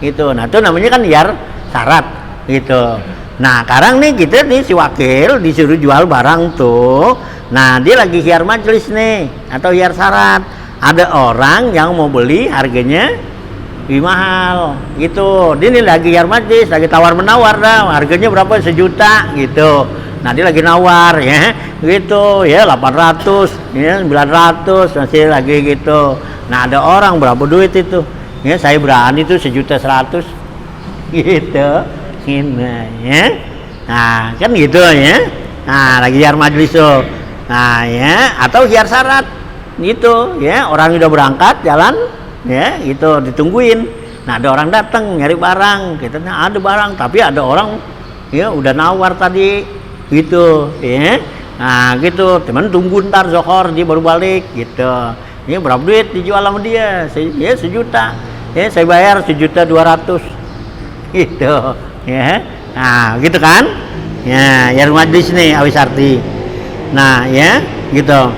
gitu. Nah itu namanya kan khiyar syarat gitu. Nah sekarang nih kita nih si wakil disuruh jual barang tuh. Nah dia lagi khiyar majlis nih atau khiyar syarat, ada orang yang mau beli harganya lebih mahal gitu. Dia nih lagi khiyar majlis, lagi tawar menawar dah, harganya berapa, 1 juta gitu. Nah dia lagi nawar ya gitu ya, 800 ya, 900 masih lagi gitu. Nah ada orang berapa duit itu ya, saya berani tuh 1.100.000 gitu ya. Nah kan gitu ya. Nah lagi khiyar majlis tuh. Nah ya, atau khiyar syarat gitu ya, orang udah berangkat jalan ya gitu, ditungguin. Nah ada orang datang nyari barang, kita ada barang tapi ada orang ya udah nawar tadi gitu ya. Nah gitu, teman tunggu ntar zohor dia baru balik gitu ya. Berapa duit dijual sama dia? Ya 1 juta ya, saya bayar 1.200.000 gitu ya. Nah gitu kan ya, khiyar majlis nih awisarti. Nah ya gitu,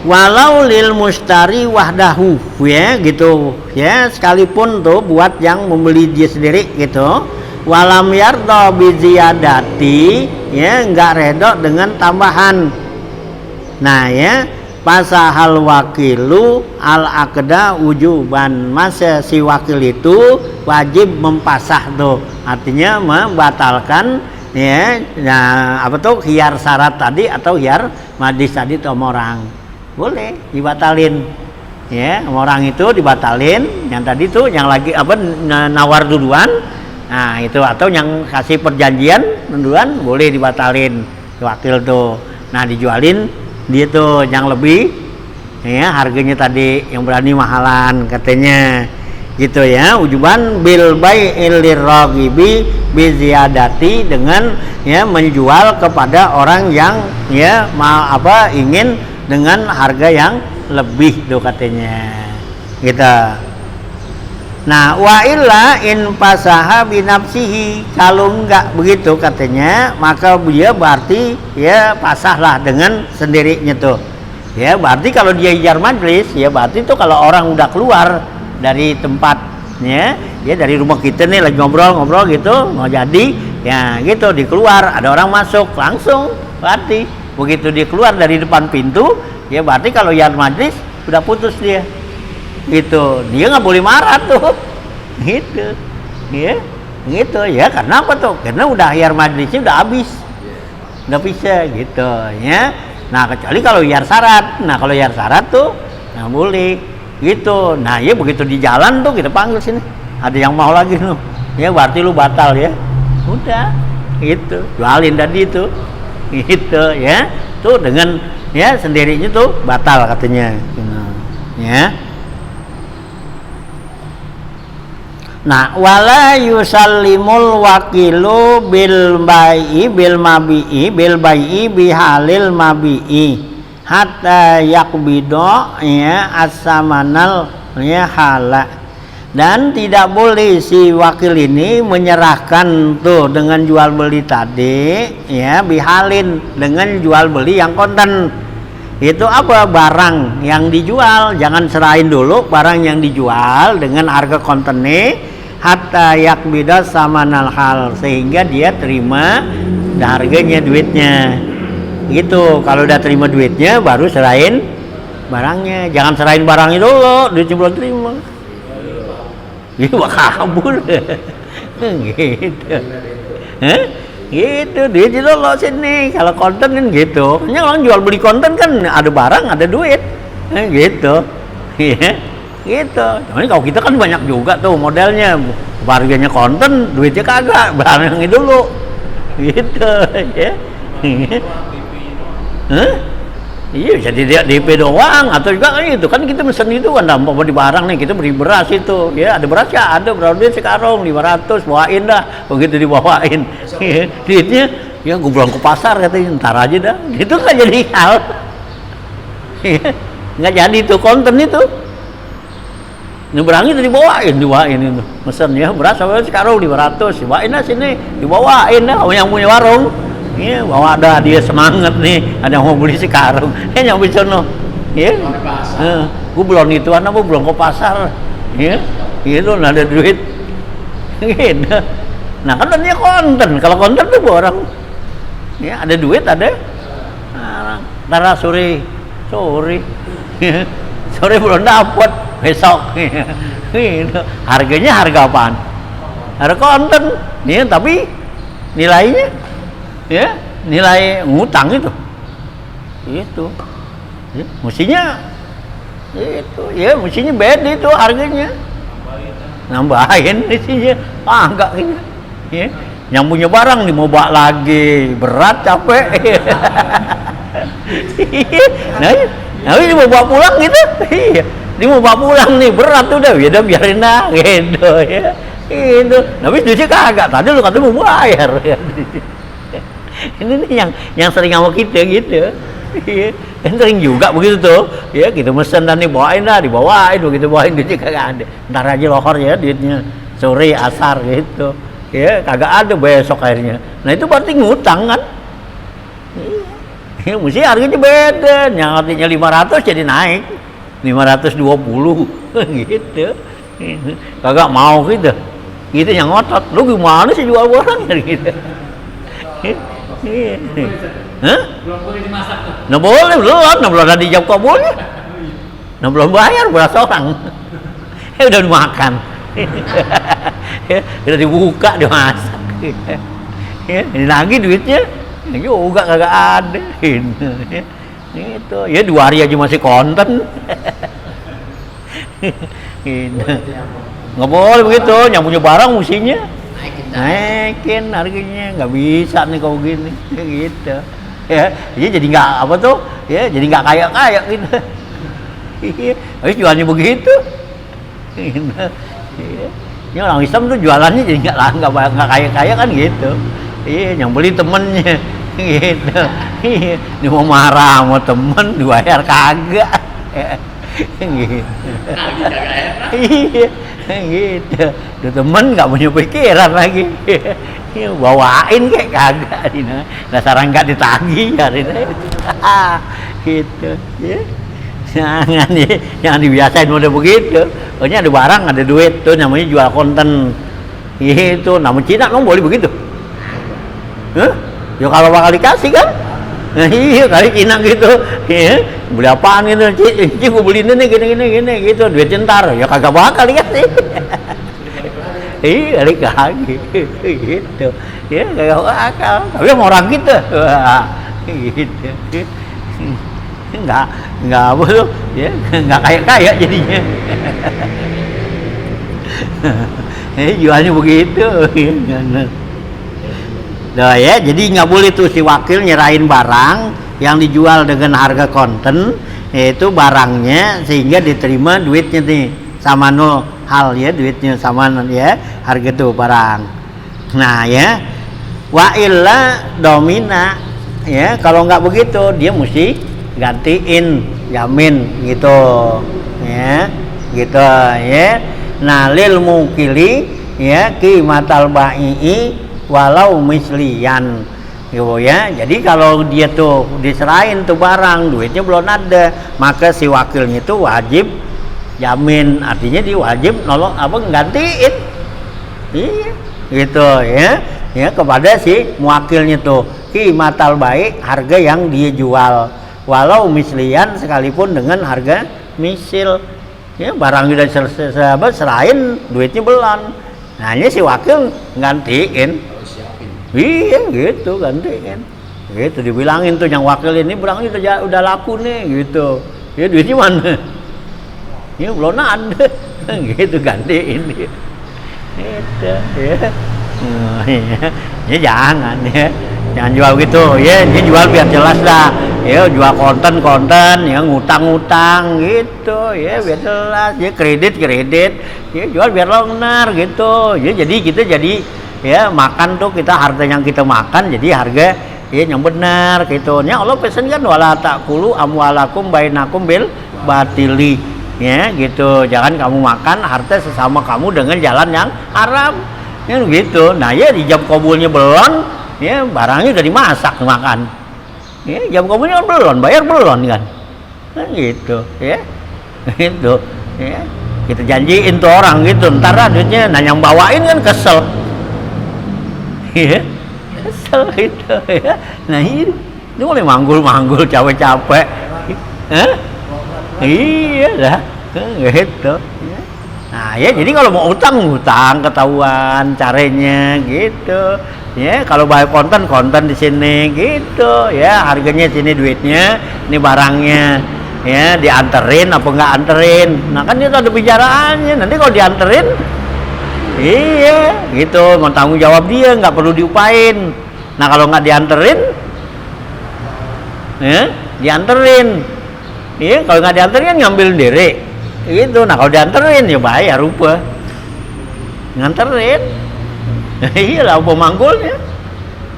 walau lil mustari wahdahu ya gitu ya, sekalipun tuh buat yang membeli dia sendiri gitu, walam yarda bi ziyadati ya, enggak redho dengan tambahan. Nah ya, pasahal wakilu al aqda ujuban, masa si wakil itu wajib mempasah tuh, artinya membatalkan ya. Nah apa tuh khiyar syarat tadi atau khiyar majlis tadi tuh sama orang, boleh dibatalin ya, sama orang itu dibatalin. Yang tadi tuh yang lagi apa nawar duluan, nah itu, atau yang kasih perjanjian duluan boleh dibatalin wakil tuh. Nah dijualin dia tuh yang lebih ya, harganya tadi yang berani mahalan katanya gitu ya. Ujuban bil bai'il liraghibi bi ziyadati, dengan ya menjual kepada orang yang ya apa ingin dengan harga yang lebih tuh katanya gitu. Nah wa illa in pasaha bi nafsihi, kalau enggak begitu katanya maka dia berarti ya pasahlah dengan sendirinya tuh ya. Berarti kalau dia khiyar majlis ya, berarti tuh kalau orang udah keluar dari tempatnya ya, dari rumah kita nih lagi ngobrol gitu mau jadi ya gitu, di keluar ada orang masuk langsung, berarti begitu dia keluar dari depan pintu ya, berarti kalau khiyar majlis udah putus dia gitu, dia nggak boleh marah tuh gitu ya gitu ya. Karena apa tuh, karena udah khiyar majlisnya udah habis, udah bisa gitu ya. Nah kecuali kalau khiyar syarat, nah kalau khiyar syarat tuh nggak boleh gitu. Nah ya begitu di jalan tuh kita panggil sini, ada yang mau lagi lu ya, berarti lu batal ya, udah gitu, jualin tadi itu gitu ya, tuh dengan ya sendirinya tuh batal katanya ya. Nah wala yusallimul wakilu bil bai'i bil mabi'i bil bai'i bihalil mabi'i hatta yakbido ya as-samanal ya hala. Dan tidak boleh si wakil ini menyerahkan tuh dengan jual beli tadi ya, bihalin dengan jual beli yang konten Itu apa? Barang yang dijual, jangan serahin dulu barang yang dijual dengan harga kontennya hatta yakbida samanal hal, sehingga dia terima harganya, duitnya. Gitu. Kalau udah terima duitnya baru serahin barangnya. Jangan serahin barangnya dulu, duitnya belum terima. Iya, kabur. Gitu. Hah? Gitu, duitnya dulu sini. Kalau konten kan gitu. Hanya orang jual beli konten kan ada barang, ada duit. Gitu. Iya. Gitu. Cuman kalau kita kan banyak juga tuh modelnya. Harganya konten, duitnya kagak. Barangnya dulu. Gitu, ya. Hah? Iya, bisa dilihat DP doang, atau juga kan itu kan kita mesen itu kan dampak di barang nih, kita beli beras itu, ya ada beras ya, ada berapa duit sekarang 500, bawain dah, begitu dibawain, duitnya, ya gue pulang ke pasar katanya, ntar aja dah, itu nggak jadi hal, nggak jadi itu konten itu, ini barangnya itu dibawain itu, mesen ya beras sekarang 500, dibawain dah sini, dibawain dah, yang punya warung. Iya, bawa ada dia semangat nih, ada yang mau beli sekarang, nyampe sono, ya, gue belum itu, anak gue belum ke pasar, ya, itu ada duit, gitu. Nah kan dia konten, kalau konten tuh orang, ya ada duit ada, ntar sore, sore belum dapat, besok, gitu. Harganya harga apaan? Harga konten, ya tapi nilainya. Ya, nilai ngutang itu ya, mestinya itu ya, mestinya beda itu harganya, nambahin mestinya, enggak gitu ya, yang punya barang nih mau bawa lagi berat capek. Nah ini mau bawa pulang gitu, ini mau bawa pulang nih berat udah biarin dah gitu ya, itu tapi duitnya kagak, tadi lu kata mau bayar. Ini nih yang sering sama kita gitu, kan sering juga begitu tuh, ya kita mesen dan dibawain begitu bawain duitnya kagak ada, ntar aja lohor ya duitnya, sore asar gitu, ya kagak ada besok akhirnya, nah itu berarti ngutang kan, ya, mesti harganya beda, yang artinya 500 jadi naik, 520 gitu, kagak mau gitu yang ngotot, lu gimana sih jual barang gitu. Hah? Belum boleh dimasak tuh. Nah boleh, belum ada dijawab kabulnya. Nah belum bayar beras orang. Udah dimakan. Udah dibuka, dimasak. Ini lagi duitnya juga kagak ada. Itu ya 2 hari aja masih konten. Nggak boleh begitu, yang punya barang mestinya naikin harganya, nggak bisa nih kalau gini, gitu ya. Jadi nggak apa tuh ya, jadi nggak kaya gitu. Habis jualnya begitu, ini orang Islam tuh jualannya jadi nggak kaya kan gitu. Iya, yang beli temennya gitu. Ini mau marah sama temen dibayar kagak, gitu. Iya. Gitu, udah temen nggak punya pikiran lagi, bawain kayak kagak, dasar nggak ditagih hari ini, gitu, ya. Jangan dibiasain udah begitu, pokoknya ada barang ada duit tuh namanya jual konten, itu nama Cina kamu boleh begitu, ya kalau bakal dikasih kan. Nah, iya kali Cina gitu, ya, beli apaan gitu, Ci gue beli ini gini gitu, duit ntar, ya kagak bakal dikasih. Iya kali kagak gitu, ya kagak bakal, tapi sama orang gitu, gitu, nggak apa tuh, ya nggak kaya jadinya. Jualnya begitu. Nah ya, jadi nggak boleh tuh si wakil nyerahin barang yang dijual dengan harga konten, yaitu barangnya sehingga diterima duitnya nih sama nol hal ya, duitnya sama nol ya, harga tuh barang. Nah ya, wa illa domina ya, kalau nggak begitu dia mesti gantiin, jamin gitu ya, gitu ya. Nah lil mukili ya qimatal bai'i walau mislian, gitu ya. Jadi kalau dia tuh diserahin tuh barang, duitnya belum ada, maka si wakilnya itu wajib jamin, artinya dia wajib nolong apa nggantiin, iya, gitu ya, ya kepada si muwakilnya tuh qimatal baik, harga yang dia jual, walau mislian sekalipun dengan harga misil. Ya, barang udah selesai serahin, duitnya belum. Nah, ini si wakil gantiin. Harus siapin. Iya, gitu gantiin. Gitu dibilangin tuh yang wakil ini barangnya udah laku nih, gitu. Ya duitnya mana? Ya belum ada. Gitu gantiin dia. Gitu ya. Oh, iya. Ya jangan ya. Jangan jual gitu ya, dia jual biar jelas dah. Ya jual konten ya, ngutang gitu ya, biar jelas ya, kredit ya, jual biar benar gitu ya. Jadi kita jadi ya makan tuh, kita harga yang kita makan jadi harga ya yang benar gitu ya. Allah pesan kan wala taqulu amwalakum bainakum bil batili ya, gitu. Jangan kamu makan harta sesama kamu dengan jalan yang haram ya, gitu. Nah ya di jam kabulnya belum ya, barangnya udah dimasak makan ya, jam kabulnya kan belum, bayar belum kan gitu ya, gitu ya. Kita janjiin tuh orang gitu, ntar duitnya, nah yang bawain kan kesel ya, kesel gitu ya. Nah ini boleh manggul capek iya lah gitu ya. Nah ya, jadi kalau mau utang ketahuan caranya gitu ya. Kalau bayar konten di sini gitu ya, harganya sini, duitnya ini, barangnya ya, dianterin apa enggak anterin. Nah kan itu ada bicaraannya. Nanti kalau dianterin iya gitu, mau tanggung jawab dia, nggak perlu diupain. Nah kalau nggak dianterin ya, dianterin iya, kalau nggak dianterin kan ngambil sendiri gitu. Nah kalau dianterin ya bayar rupa nganterin. Iya lah, apa manggulnya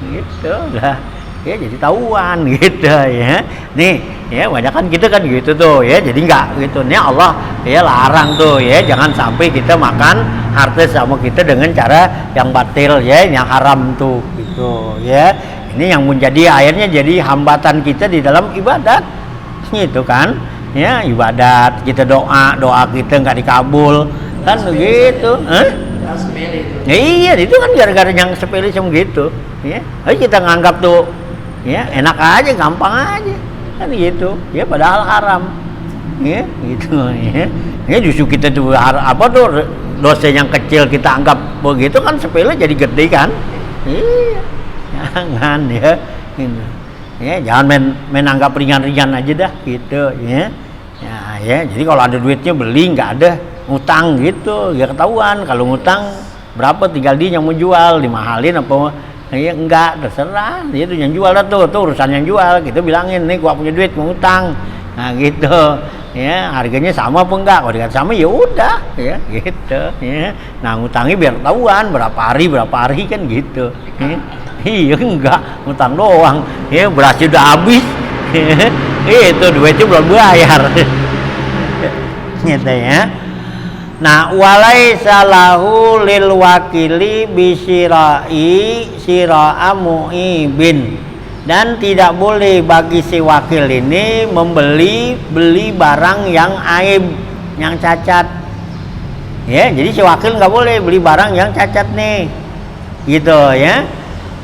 gitu lah ya, jadi tahuan gitu ya. Nih ya, banyak kan kita kan gitu tuh ya, jadi enggak gitu nih, Allah ya larang tuh ya, jangan sampai kita makan harta sama kita dengan cara yang batil ya, yang haram tuh gitu ya. Ini yang menjadi akhirnya jadi hambatan kita di dalam ibadat gitu kan ya. Ibadat kita, doa kita nggak dikabul kan begitu. Ya, iya, itu kan gara-gara yang sepele sama gitu ya. Ayo kita nganggap tuh ya enak aja, gampang aja kan gitu ya, padahal haram ya gitu ya. Ya justru kita tuh apa tuh dosa yang kecil kita anggap begitu kan sepele jadi gede kan. Iya, jangan ya gitu. Ya jangan main anggap ringan-ringan aja dah gitu ya. Ya jadi kalau ada duitnya beli, nggak ada ngutang gitu ya, ketahuan. Kalau ngutang berapa, tinggal dia yang mau jual, dimahalin apa ya, enggak, terserah dia tuh yang jual tuh urusan yang jual. Kita bilangin nih, gua punya duit mau ngutang, nah gitu ya, harganya sama apa enggak. Kalau dikata sama ya udah ya gitu ya. Nah ngutangnya biar ketahuan berapa hari kan gitu ya. Iya, enggak ngutang doang ya, berasnya udah habis itu duitnya belum bayar gitu ya. Nah walaisa lahu lil wakili bisirai sira'a mu'ibin, dan tidak boleh bagi si wakil ini beli barang yang aib, yang cacat ya. Jadi si wakil nggak boleh beli barang yang cacat nih gitu ya.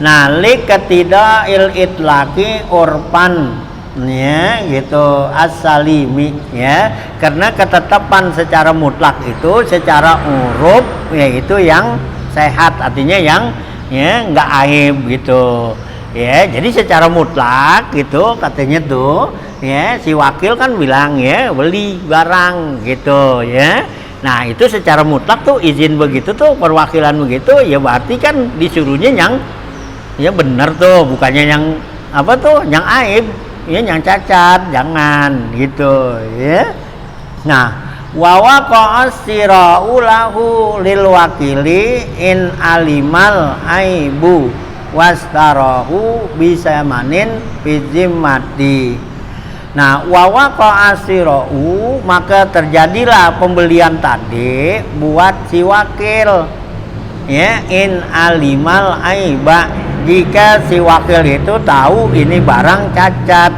Nah likatida'il itlaqi urpan ya gitu as-salimi ya, karena ketetapan secara mutlak itu secara uruf yaitu yang sehat, artinya yang ya nggak aib gitu ya. Jadi secara mutlak gitu katanya tuh ya, si wakil kan bilang ya beli barang gitu ya. Nah itu secara mutlak tuh izin begitu tuh, perwakilan begitu ya, berarti kan disuruhnya yang ya benar tuh, bukannya yang apa tuh yang aib ya, yang cacat jangan gitu ya. Nah wa waqa'a sira'u lahu lil wakili in alimal aibu wastarahu bisamanin bizimmati. Nah wa waqa'a sira'u, maka terjadilah pembelian tadi buat si wakil ya, in alimal aiba jika si wakil itu tahu ini barang cacat,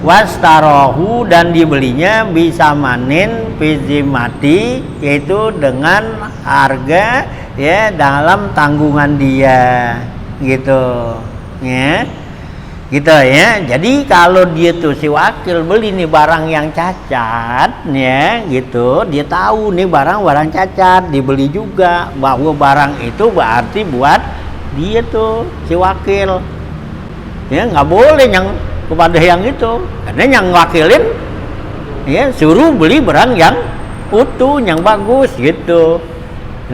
wastarohu dan dibelinya bisa manin fizimati yaitu dengan harga ya dalam tanggungan dia gitu ya. Gitu ya. Jadi kalau dia tuh si wakil beli nih barang yang cacat ya gitu, dia tahu nih barang cacat, dibeli juga bahwa barang itu berarti buat dia tuh si wakil. Ya nggak boleh yang kepada yang itu, karena yang wakilin ya suruh beli barang yang utuh, yang bagus gitu.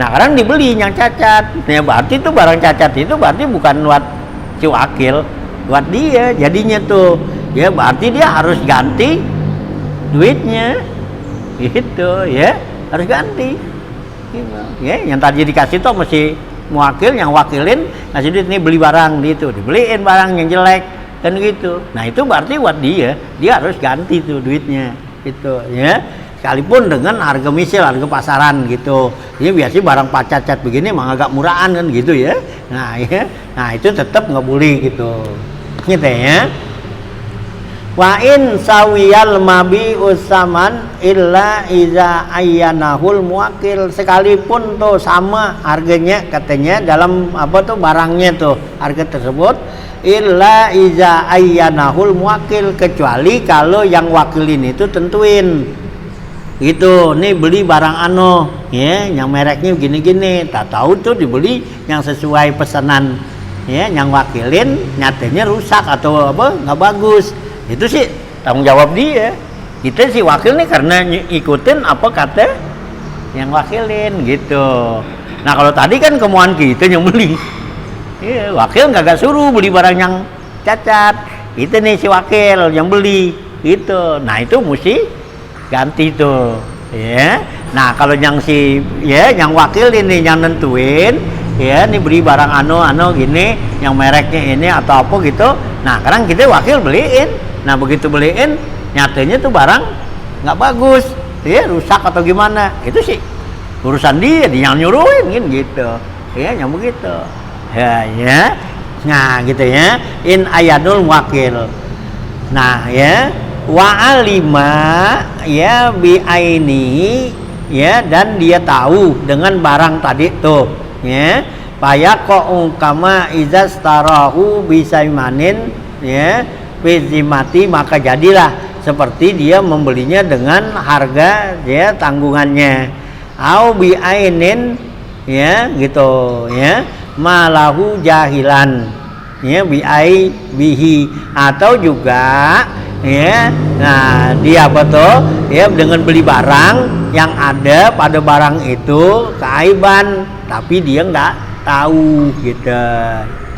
Nah, sekarang dibeli yang cacat. Nah, berarti itu barang cacat itu berarti bukan buat si wakil, buat dia jadinya tuh ya berarti dia harus ganti duitnya gitu ya, harus ganti gitu. Ya yang tadi dikasih tuh masih mewakil, yang wakilin ngasih duit nih beli barang gitu, dibeliin barang yang jelek kan gitu. Nah itu berarti buat dia harus ganti tuh duitnya gitu ya, sekalipun dengan harga misil, harga pasaran gitu. Ini biasanya barang cacat begini emang agak murahan kan gitu ya. Nah ya, nah itu tetap nggak boleh gitu gitu ya. Wa in sawiyal mabi usaman illa iza ayyanahul muwakil, sekalipun tuh sama harganya katanya dalam apa tuh barangnya tuh harga tersebut, illa iza ayyanahul muwakil, kecuali kalau yang wakilin itu tentuin gitu, nih beli barang ano ya yang mereknya gini-gini, tak tahu tuh dibeli yang sesuai pesanan ya, yang wakilin nyatanya rusak atau apa nggak bagus, itu sih tanggung jawab dia. Kita si wakil nih karena ikutin apa kata yang wakilin gitu. Nah kalau tadi kan kemauan kita yang beli, ya, wakil nggak suruh beli barang yang cacat, itu nih si wakil yang beli gitu. Nah itu mesti ganti tuh ya. Nah kalau yang si ya yang wakil ini yang nentuin ya, ini beli barang ano gini yang mereknya ini atau apa gitu. Nah sekarang kita wakil beliin, nah begitu beliin nyatanya tuh barang nggak bagus ya, rusak atau gimana, itu sih urusan dia yang nyuruhin gitu ya, yang begitu ya. Nah gitu ya, in ayadul wakil. Nah ya, wa alima ya bi aini ya, dan dia tahu dengan barang tadi tuh ya, payaqo kama izas tarahu bisaimanin ya fizimati, maka jadilah seperti dia membelinya dengan harga ya tanggungannya, au bi ainin ya gitu ya, malahu jahilan ya bi ai bihi, atau juga ya nah dia betul ya dengan beli barang yang ada pada barang itu keaiban tapi dia nggak tahu gitu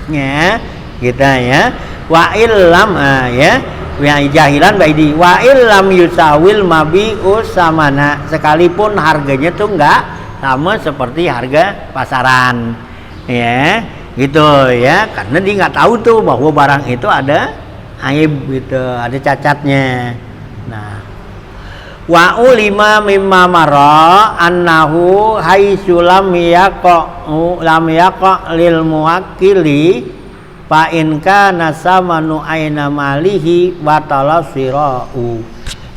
ya, kita ya wa illam ya jahilan baidi wa illam yusawil mabi'u samana, sekalipun harganya tuh nggak sama seperti harga pasaran ya gitu ya, karena dia nggak tahu tuh bahwa barang itu ada aib gitu, ada cacatnya. Nah wa ulima mimma mara annahu haitsu lam yaqa lil muwakkili fa in kana samanu aina malihi batala sirau.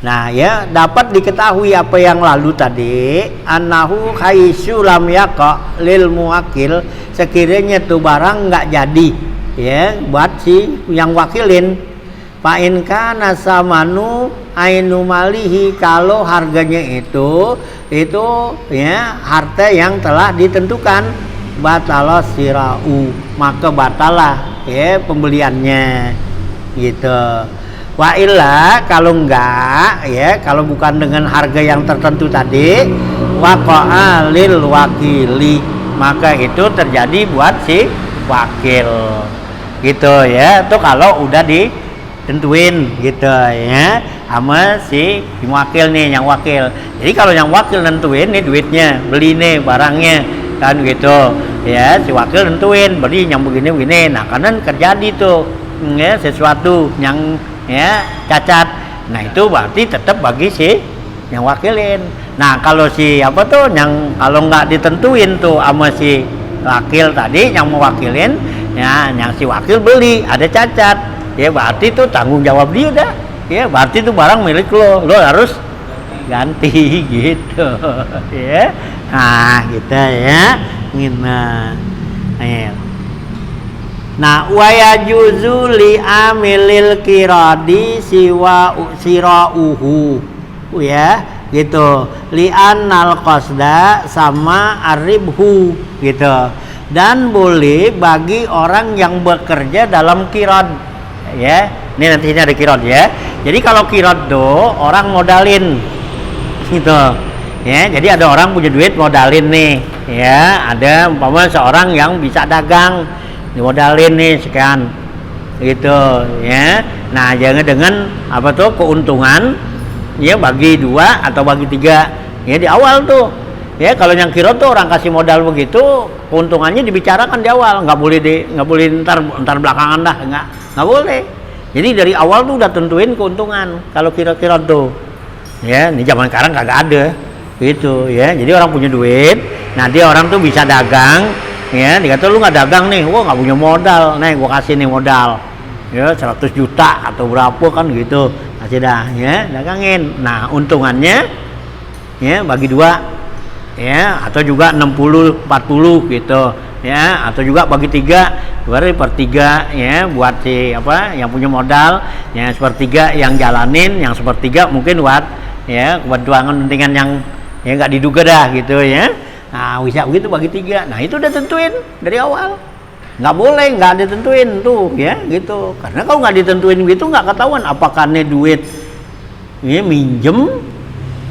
Nah ya dapat diketahui apa yang lalu tadi, annahu haitsu lam yaqa lil muwakkil, sekiranya tuh barang nggak jadi ya buat si yang wakilin, fa in kana samanu ainu malihi, kalau harganya itu ya harta yang telah ditentukan, batala sirau, maka batalah ya pembeliannya gitu. Wa illa, kalau enggak ya, kalau bukan dengan harga yang tertentu tadi, waqa'a lil wakili, maka itu terjadi buat si wakil gitu ya. Itu kalau udah ditentuin gitu ya sama si wakil nih, yang wakil. Jadi kalau yang wakil nentuin nih duitnya, beli nih barangnya kan gitu ya, si wakil nentuin beli yang begini. Nah karena terjadi tuh ya sesuatu yang ya cacat, nah itu berarti tetap bagi si yang wakilin. Nah kalau si apa tuh yang kalau nggak ditentuin tuh sama si wakil tadi yang mewakilin, Ya, yang si wakil beli ada cacat, ya berarti itu tanggung jawab dia dah. Ya, berarti itu barang milik lo harus ganti gitu. Ya. Nah, kita ya. Nah, wa yajuzu li amilil kiradi siwa sirauhu. Ya, gitu. Li annal qasda sama aribhu gitu. Dan boleh bagi orang yang bekerja dalam kirad. Ya, ini nantinya ada kirad ya. Jadi kalau kirad tuh orang modalin gitu. Ya, jadi ada orang punya duit modalin nih. Ya, ada umpama seorang yang bisa dagang dimodalin nih sekian gitu ya. Nah, jangan dengan apa tuh keuntungan ya bagi 2 atau bagi 3 ya di awal tuh ya. Kalau yang kirot tuh orang kasih modal begitu keuntungannya dibicarakan di awal, nggak boleh ntar belakangan dah, nggak boleh. Jadi dari awal tuh udah tentuin keuntungan kalau kirot tuh ya. Ini zaman sekarang kagak ada gitu ya. Jadi orang punya duit, nah dia orang tuh bisa dagang ya, dikata lu nggak dagang nih, gua nggak punya modal, nih gua kasih nih modal ya 100 juta atau berapa kan gitu, kasih dah ya, dagangin. Nah, untungannya ya bagi 2 ya, atau juga 60-40 gitu ya, atau juga bagi 3 2/3 ya buat si apa yang punya modal, yang 1/3 yang jalanin, yang 1/3 mungkin buat ya kebutuhan pentingan yang ya nggak diduga dah gitu ya. Nah, bisa begitu bagi 3. Nah, itu udah tentuin dari awal. Nggak boleh nggak ditentuin tuh ya gitu. Karena kalau nggak ditentuin gitu nggak ketahuan apakah ini duit ini minjem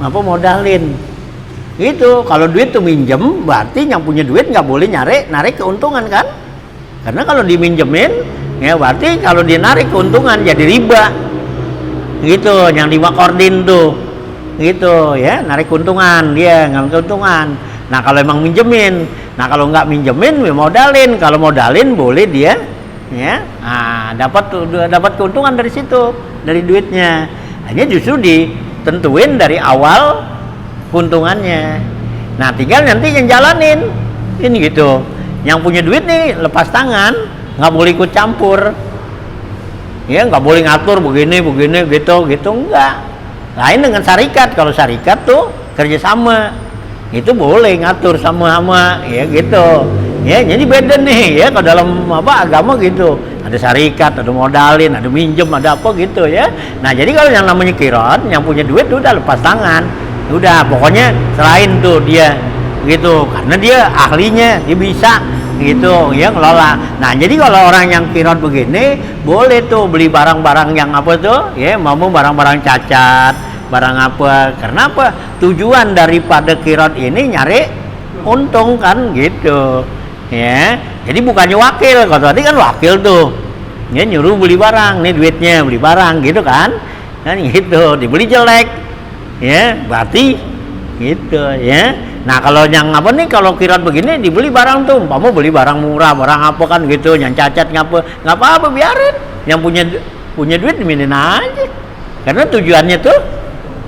apa modalin. Gitu. Kalau duit tuh minjem berarti yang punya duit nggak boleh narik keuntungan kan? Karena kalau diminjemin ya berarti kalau dia narik keuntungan jadi riba. Gitu, yang dimakordin tuh. Gitu ya, narik keuntungan dia, ngambil keuntungan. Nah, kalau emang minjemin, nah kalau nggak minjemin, modalin. Kalau modalin boleh dia, ya, nah, dapat keuntungan dari situ, dari duitnya. Hanya justru ditentuin dari awal keuntungannya. Nah, tinggal nanti yang jalanin, ini gitu. Yang punya duit nih lepas tangan, nggak boleh ikut campur, ya, nggak boleh ngatur begini, gitu, enggak. Lain dengan syarikat. Kalau syarikat tuh kerjasama. Itu boleh ngatur sama ya gitu ya. Jadi beda nih ya kalau dalam apa agama gitu, ada syarikat, ada modalin, ada minjem, ada apa gitu ya. Nah, jadi kalau yang namanya kirot yang punya duit udah lepas tangan, udah pokoknya selain tuh dia gitu, karena dia ahlinya, dia bisa gitu ya ngelola. Nah, jadi kalau orang yang kirot begini boleh tuh beli barang-barang yang apa tuh ya, mau barang-barang cacat, barang apa. Karena apa? Tujuan daripada kirot ini nyari untung kan gitu ya. Jadi bukannya wakil. Kalau tadi kan wakil tuh ya nyuruh beli barang, nih duitnya beli barang gitu kan gitu, dibeli jelek ya berarti gitu ya. Nah, kalau yang apa nih, kalau kirot begini dibeli barang tuh, kamu beli barang murah, barang apa kan gitu, yang cacat nggak apa-apa, biarin. Yang punya duit diminin aja. Karena tujuannya tuh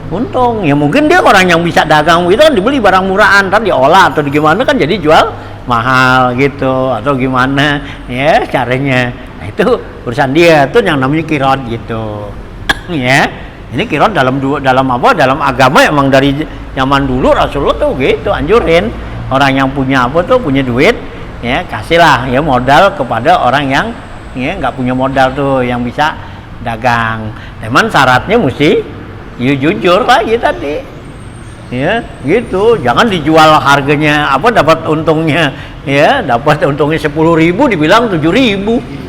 untung. Ya mungkin dia orang yang bisa dagang itu kan dibeli barang murahan, kan diolah atau gimana kan jadi jual mahal gitu atau gimana ya caranya. Nah, itu urusan dia tuh yang namanya kirot gitu. Ya. Ini kirot dalam apa? Dalam agama emang dari zaman dulu Rasulullah tuh gitu anjurin orang yang punya apa tuh punya duit ya kasihlah ya modal kepada orang yang ya nggak punya modal tuh yang bisa dagang. Cuman syaratnya mesti ya jujur lagi tadi ya gitu, jangan dijual harganya apa dapat untungnya ya, dapat untungnya 10.000 dibilang 7.000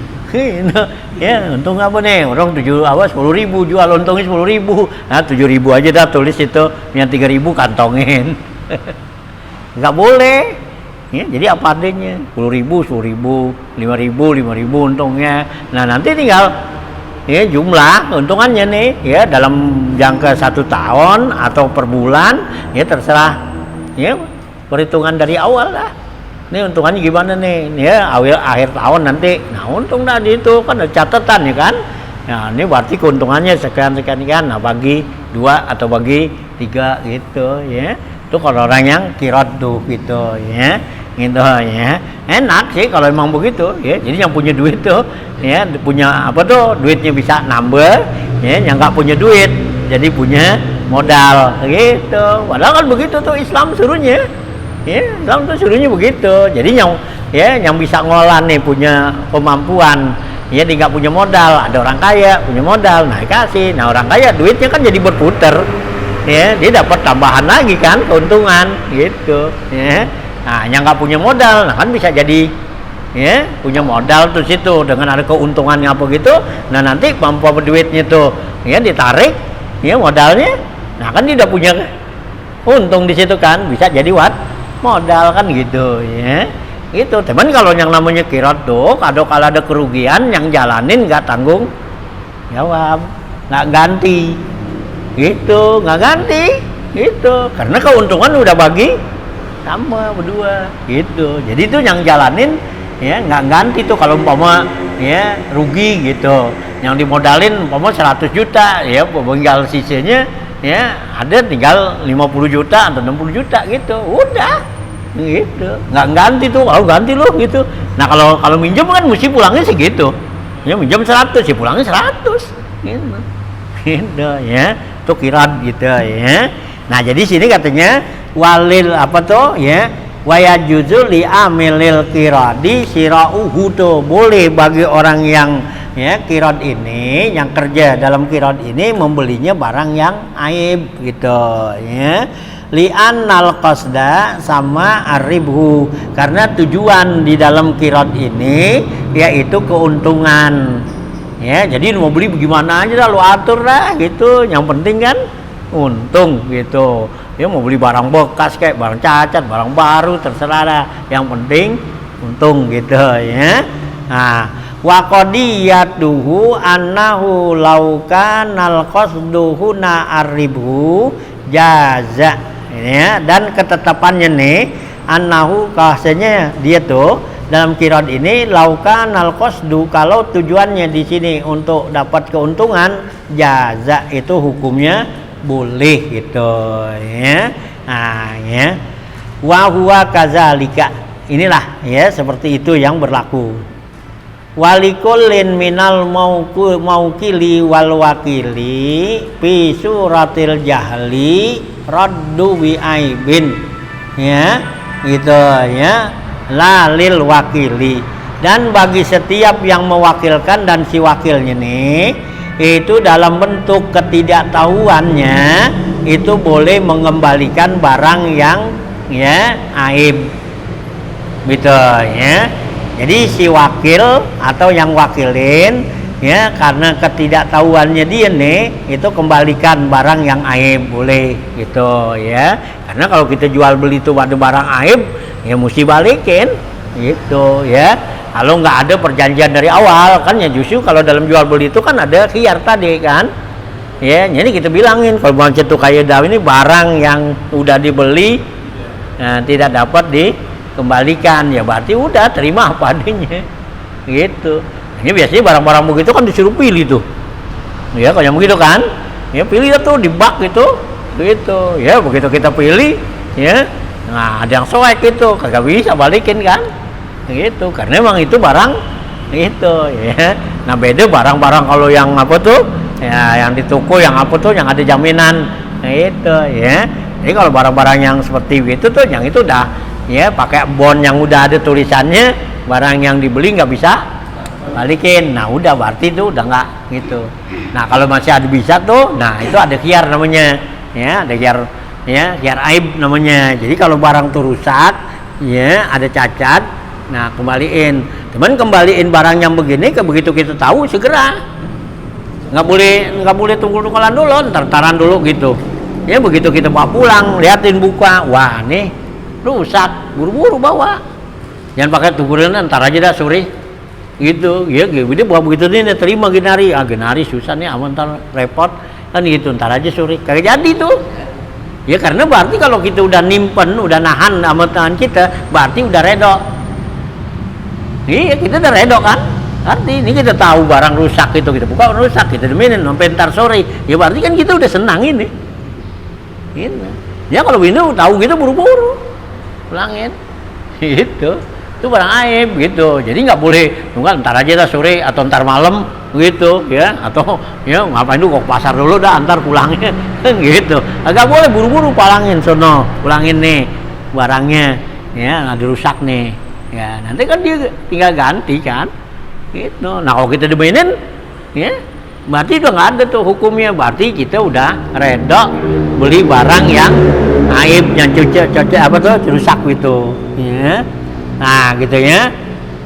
ya, untung apa nih orang 10.000 jual untungnya 10.000, nah 7.000 aja dah tulis itu, yang 3.000 kantongin nggak boleh ya. Jadi apa adanya 10.000 5.000 untungnya. Nah, nanti tinggal ya jumlah keuntungannya nih ya dalam jangka 1 tahun atau per bulan ya terserah ya, perhitungan dari awal lah. Ini untungannya gimana nih ya akhir tahun nanti. Nah, untung tadi itu kan ada catatan ya kan. Nah, ini berarti keuntungannya sekian. Nah, bagi 2 atau bagi 3 gitu ya. Itu kalau orang yang kirot tuh gitu ya, gitu ya. Enak sih kalau emang begitu ya. Jadi yang punya duit tuh ya, punya apa tuh, duitnya bisa nambah ya, yang nggak punya duit jadi punya modal gitu. Padahal kan begitu tuh Islam suruhnya ya, Islam tuh suruhnya begitu. Jadi yang bisa ngolah nih, punya kemampuan ya, dia nggak punya modal, ada orang kaya punya modal, nah kasih, nah orang kaya duitnya kan jadi berputar ya, dia dapat tambahan lagi kan, keuntungan gitu ya. Nah yang nggak punya modal, nah kan bisa jadi ya punya modal tuh situ dengan ada keuntungannya apa gitu, nah nanti mampu duitnya tuh ya ditarik ya modalnya, nah kan dia udah punya untung di situ kan, bisa jadi modal kan gitu ya. Itu teman, kalau yang namanya kirot tuh kalau ada kerugian yang jalanin nggak tanggung jawab, nggak ganti gitu, nggak ganti gitu, karena keuntungan udah bagi sama berdua gitu. Jadi itu yang jalanin ya nggak ganti tuh kalau umpama ya rugi gitu, yang dimodalin umpama 100 juta ya, tinggal sisanya ya ada tinggal 50 juta atau 60 juta gitu, udah gitu, nggak ganti tuh, kalau ganti loh gitu. Nah kalau minjem kan mesti pulangnya segitu ya, minjem 100 ya pulangnya 100 gitu ya, itu kirat gitu ya. Nah jadi sini katanya walil apa tuh ya, wayajuzu li amilil kiradi sirauhu tuh, boleh bagi orang yang ya kirad ini, yang kerja dalam kirad ini membelinya barang yang aib gitu ya. Li'annal qasda sama aribhu, karena tujuan di dalam kirad ini yaitu keuntungan ya. Jadi mau beli bagaimana aja dah, lu atur dah gitu, yang penting kan untung gitu ya. Mau beli barang bekas kayak barang cacat, barang baru, terserah dah, yang penting untung gitu ya. Nah wa qadiyatuhu annahu laukanal qasduhu na'aribhu jaza ya. Dan ketetapannya nih annahu, bahasanya dia tuh dalam kirad ini laukanal qasdu, kalau tujuannya di sini untuk dapat keuntungan, jaza itu hukumnya boleh gitu ya. Nah ya, wa huwa kadzalika, inilah ya seperti itu yang berlaku. Walikullin minal mauqili wal wakili fi suratil jahli raddu bi aibin ya gitu ya, lalil wakili. Dan bagi setiap yang mewakilkan dan si wakilnya nih itu dalam bentuk ketidaktahuannya itu boleh mengembalikan barang yang ya aib gitu ya. Jadi si wakil atau yang wakilin ya, karena ketidaktahuannya dia nih itu kembalikan barang yang aib boleh gitu ya. Karena kalau kita jual beli itu ada barang aib ya mesti balikin gitu ya. Kalau nggak ada perjanjian dari awal kan ya, justru kalau dalam jual beli itu kan ada khiyar tadi kan ya. Jadi kita bilangin kalau macam itu kayak ini barang yang udah dibeli tidak dapat dikembalikan ya, berarti udah terima apa adanya gitu. Ini biasanya barang-barang begitu kan disuruh pilih tuh ya, kalau yang begitu kan ya pilih tuh di bak gitu ya. Begitu kita pilih ya, nah ada yang soek gitu kagak bisa balikin kan gitu, karena emang itu barang itu ya. Nah beda barang-barang kalau yang apa tuh ya, yang di toko yang apa tuh yang ada jaminan itu ya. Jadi kalau barang-barang yang seperti itu tuh, yang itu udah ya pakai bond yang udah ada tulisannya, barang yang dibeli nggak bisa balikin, nah udah berarti itu udah nggak gitu. Nah kalau masih ada bisa tuh, nah itu ada khiyar namanya ya, ada khiyar ya, khiyar aib namanya. Jadi kalau barang tuh rusak ya, ada cacat, nah kembaliin. Teman kembaliin barang yang begini, begitu kita tahu segera, nggak boleh tunggu-tungguan dulu, ntar-ntaran dulu gitu ya. Begitu kita bawa pulang, liatin buka, wah nih rusak, buru-buru bawa, jangan pakai tungguin, ntar aja dah sore gitu ya. Dia bawa begitu nih, terima gini hari susah nih, aman ntar repot kan gitu, ntar aja sore, kagak jadi tuh ya. Karena berarti kalau kita udah nimpen, udah nahan sama tangan kita, berarti udah redo. Iya, kita udah redo kan, arti ini kita tahu barang rusak itu, kita buka rusak, kita deminin sampai ntar sore ya, berarti kan kita udah senang ini gitu. Ya kalau ini tahu gitu buru-buru pulangin. Gitu. Itu barang aib gitu. Jadi nggak boleh tunggu ntar aja dah sore atau ntar malam gitu ya, atau ya ngapain dulu kok pasar dulu dah antar pulangnya gitu. Agak boleh buru-buru pulangin sono, pulangin nih barangnya ya, nggak dirusak nih. Ya, nanti kan dia tinggal ganti kan. Gitu. Nah, kalau kita dimainin ya berarti udah nggak ada tuh hukumnya, berarti kita udah reda beli barang yang aib, yang cocok apa tuh rusak gitu ya. Nah gitu ya,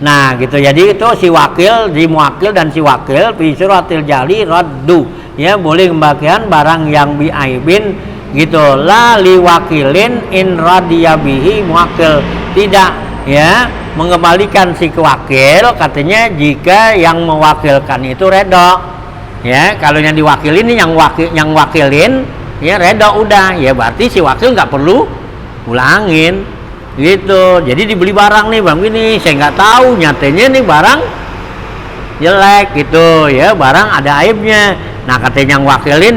nah gitu. Jadi itu si wakil, si muwakil dan si wakil fi suratil jali raddu ya, boleh membagikan barang yang biaibin gitu, la liwakilin in radiyabihi muwakil, tidak ya mengembalikan si wakil katanya jika yang mewakilkan itu reda. Ya, kalau yang diwakilin ini yang wakilin ya reda udah, ya berarti si wakil nggak perlu ulangin gitu. Jadi dibeli barang nih bang ini, saya nggak tahu nyatanya nih barang jelek gitu ya, barang ada aibnya. Nah katanya yang wakilin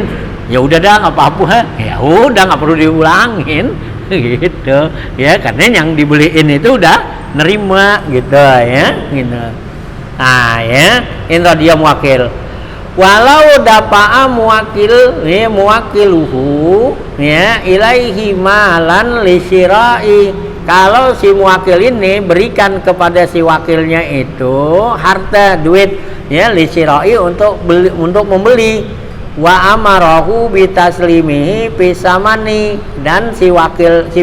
ya udah dah nggak apa-apa, ya udah nggak perlu diulangin gitu ya, karena yang dibeliin itu udah nerima gitu ya gitu. Nah ya itu dia muwakil. Walau dapa'a muwakil ya muwakiluhu ya ilaihi malan lisira'i, kalau si muwakil ini berikan kepada si wakilnya itu harta duit ya lisira'i untuk membeli, wa amarahu bitaslimihi bisamani, dan si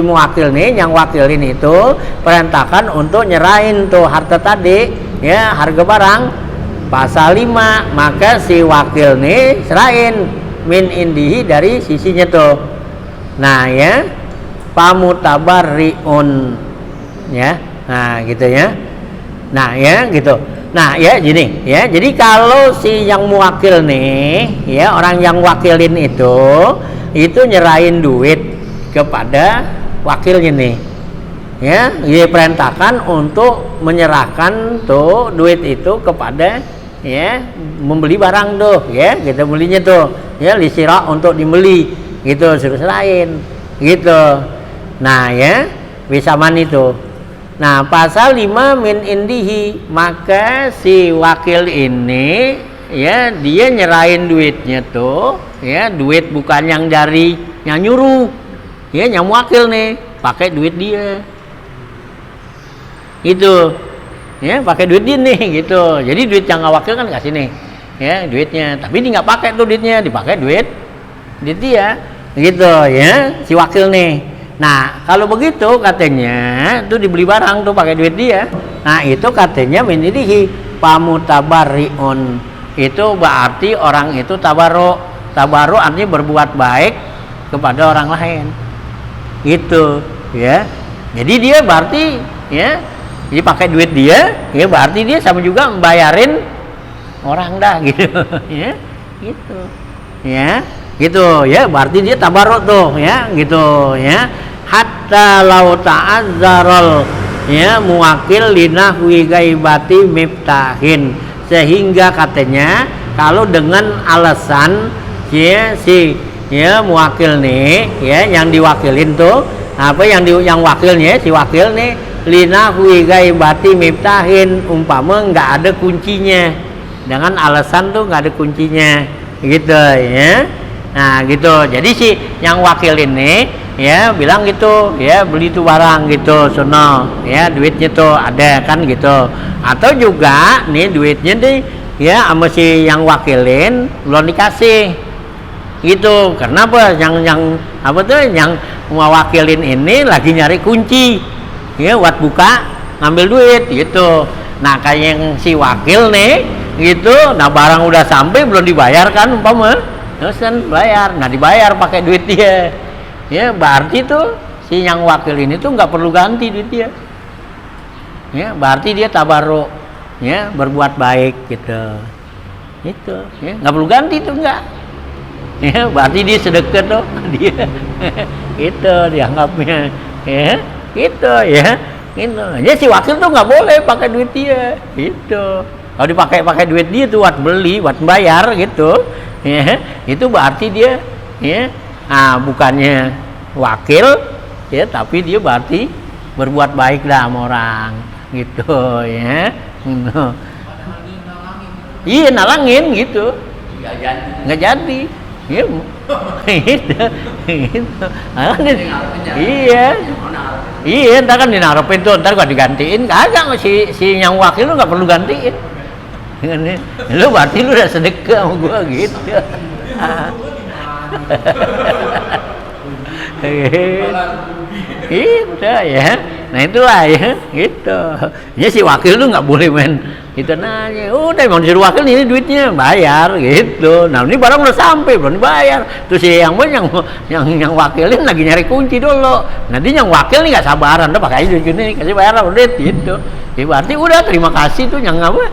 muwakil nih yang wakilin itu perintahkan untuk nyerahin tuh harta tadi ya, harga barang. Pasal 5, maka si wakil nih serahin min indihi dari sisinya tuh. Nah ya pamutabarriun ya, nah gitu ya, nah ya gitu. Nah ya gini ya, jadi kalau si yang muwakil nih ya, orang yang wakilin itu nyerahin duit kepada wakilnya nih ya, dia perintahkan untuk menyerahkan tuh duit itu kepada ya membeli barang tuh ya, kita belinya tuh ya lisira untuk dibeli gitu, suruh serahin gitu. Nah ya bisa man itu. Nah pasal 5 min indihi, maka si wakil ini ya dia nyerahin duitnya tuh ya, duit bukan yang dari yang nyuruh ya, yang wakil nih pakai duit dia itu ya, pakai duit dia nih gitu. Jadi duit yang wakil kan kasih nih ya duitnya, tapi dia nggak pakai tuh duitnya, dipakai duit dia gitu ya, si wakil nih. Nah kalau begitu katanya tuh dibeli barang tuh pakai duit dia, nah itu katanya minidihi pamutabarriun, itu berarti orang itu tabarru artinya berbuat baik kepada orang lain gitu ya. Jadi dia berarti ya, jadi pakai duit dia ya, berarti dia sama juga membayarin orang dah gitu ya, gitu ya, gitu ya, berarti dia tabarruk tuh ya gitu ya. Hatta lau ta'azzarul ya muwakil linahwi gaibati miftahin, sehingga katanya kalau dengan alasan ya si ya muwakil nih ya, yang diwakilin tuh apa, yang wakilnya si wakil nih linahwi gaibati miftahin, umpama nggak ada kuncinya, dengan alasan tuh nggak ada kuncinya gitu ya. Nah gitu, jadi si yang wakil ini ya bilang gitu ya, beli tuh barang gitu sono ya, duitnya tuh ada kan gitu. Atau juga nih duitnya nih ya sama si yang wakilin belum dikasih gitu. Kenapa? Yang apa tuh, yang mewakilin ini lagi nyari kunci ya buat buka ngambil duit gitu. Nah kayak yang si wakil nih gitu, nah barang udah sampai belum dibayar kan umpama, terus kan bayar, nah dibayar pakai duit dia ya, berarti tuh si yang wakil ini tuh nggak perlu ganti duit dia ya, berarti dia tabarruk ya, berbuat baik gitu ya, nggak perlu ganti tuh, nggak ya, berarti dia sedekah tuh dia itu dianggapnya ya gitu ya gitu. Jadi si wakil tuh nggak boleh pakai duit dia gitu. Kalau dipakai duit dia tuh buat beli, buat bayar gitu ya, itu berarti dia ya bukannya wakil ya, tapi dia berarti berbuat baik dah sama orang gitu ya. Padahal dia nalangin. Iya nalangin gitu, Nggak jadi. nggak jadi. Iya, gitu, gitu. Iya, iya, ntar kan dinarepin tuh, ntar gak digantiin, kagak si yang wakil lu nggak perlu gantiin. Lu berarti lu udah sedekah sama gua gitu. Gitu ya. Nah itulah ya, gitu. Ya si wakil tuh nggak boleh main gitu nanya. Udah emang disuruh wakil ini duitnya bayar gitu. Nah ini barang udah sampai belum dibayar. Terus si yang wakilin lagi nyari kunci dulu. Nanti yang wakil nih nggak sabaran, udah pakai duit ini kasih bayar lah duit gitu. Ya berarti udah terima kasih tuh yang apa?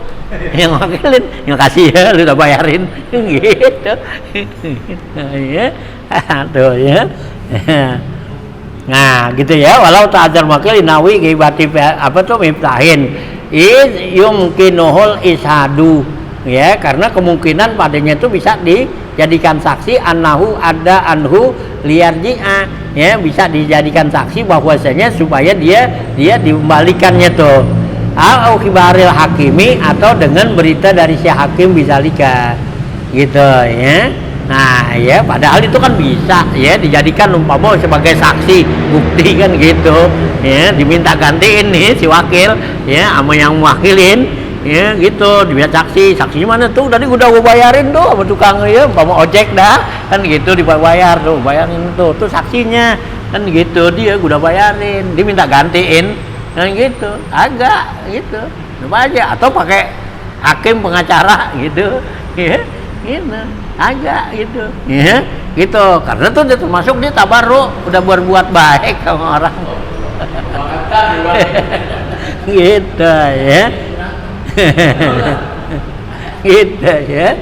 Yang wakilin, yang kasih ya, lu udah bayarin gitu. Ya, tuh ya. Nah gitu ya, walau ta'adzar makil inawi gibati apa tuh miftahin yumkinuhul ishadu ya, karena kemungkinan padanya itu bisa dijadikan saksi annahu ada anhu liyarji'a ya, bisa dijadikan saksi bahwasanya supaya dia dikembalikannya tuh au kibaril hakimi, atau dengan berita dari si hakim bizalika gitu ya. Nah ya, padahal itu kan bisa ya dijadikan umpama sebagai saksi bukti kan gitu ya, diminta gantiin nih si wakil ya sama yang mewakilin ya gitu, diminta saksinya mana tuh, tadi udah gue bayarin tuh sama tukang ya, umpama ojek dah kan gitu, dibayar tuh, bayarin tuh saksinya kan gitu, dia udah bayarin, diminta gantiin kan gitu, agak gitu apa aja, atau pakai hakim pengacara gitu ya gitu, agak gitu ya gitu, karena tuh dia termasuk dia tabarruk, udah berbuat baik sama orang gitu ya. Gitu ya.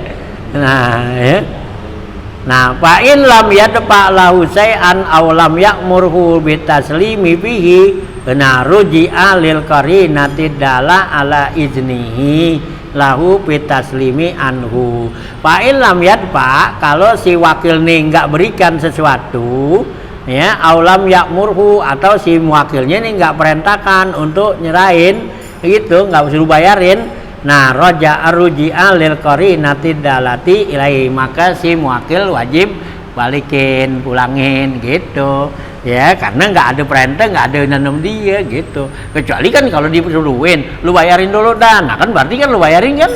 Nah fa in lam yadfa lahu syai'an aw lam ya'murhu bitaslimi bihi naruji'a lil qarinati dalla ala iznihi lahu bitaslimi anhu. Fa in lam yadfa, kalau si wakil nih nggak berikan sesuatu ya, aulam ya'murhu, atau si wakilnya nih nggak perintahkan untuk nyerahin gitu, nggak suruh bayarin, nah roja arruji'a lil qarinati dalati ilaihi, maka si wakil wajib balikin, pulangin gitu ya, karena nggak ada perintah, nggak ada nanam dia gitu, kecuali kan kalau disuruhin lu bayarin dulu dah, nah kan berarti kan lu bayarin kan,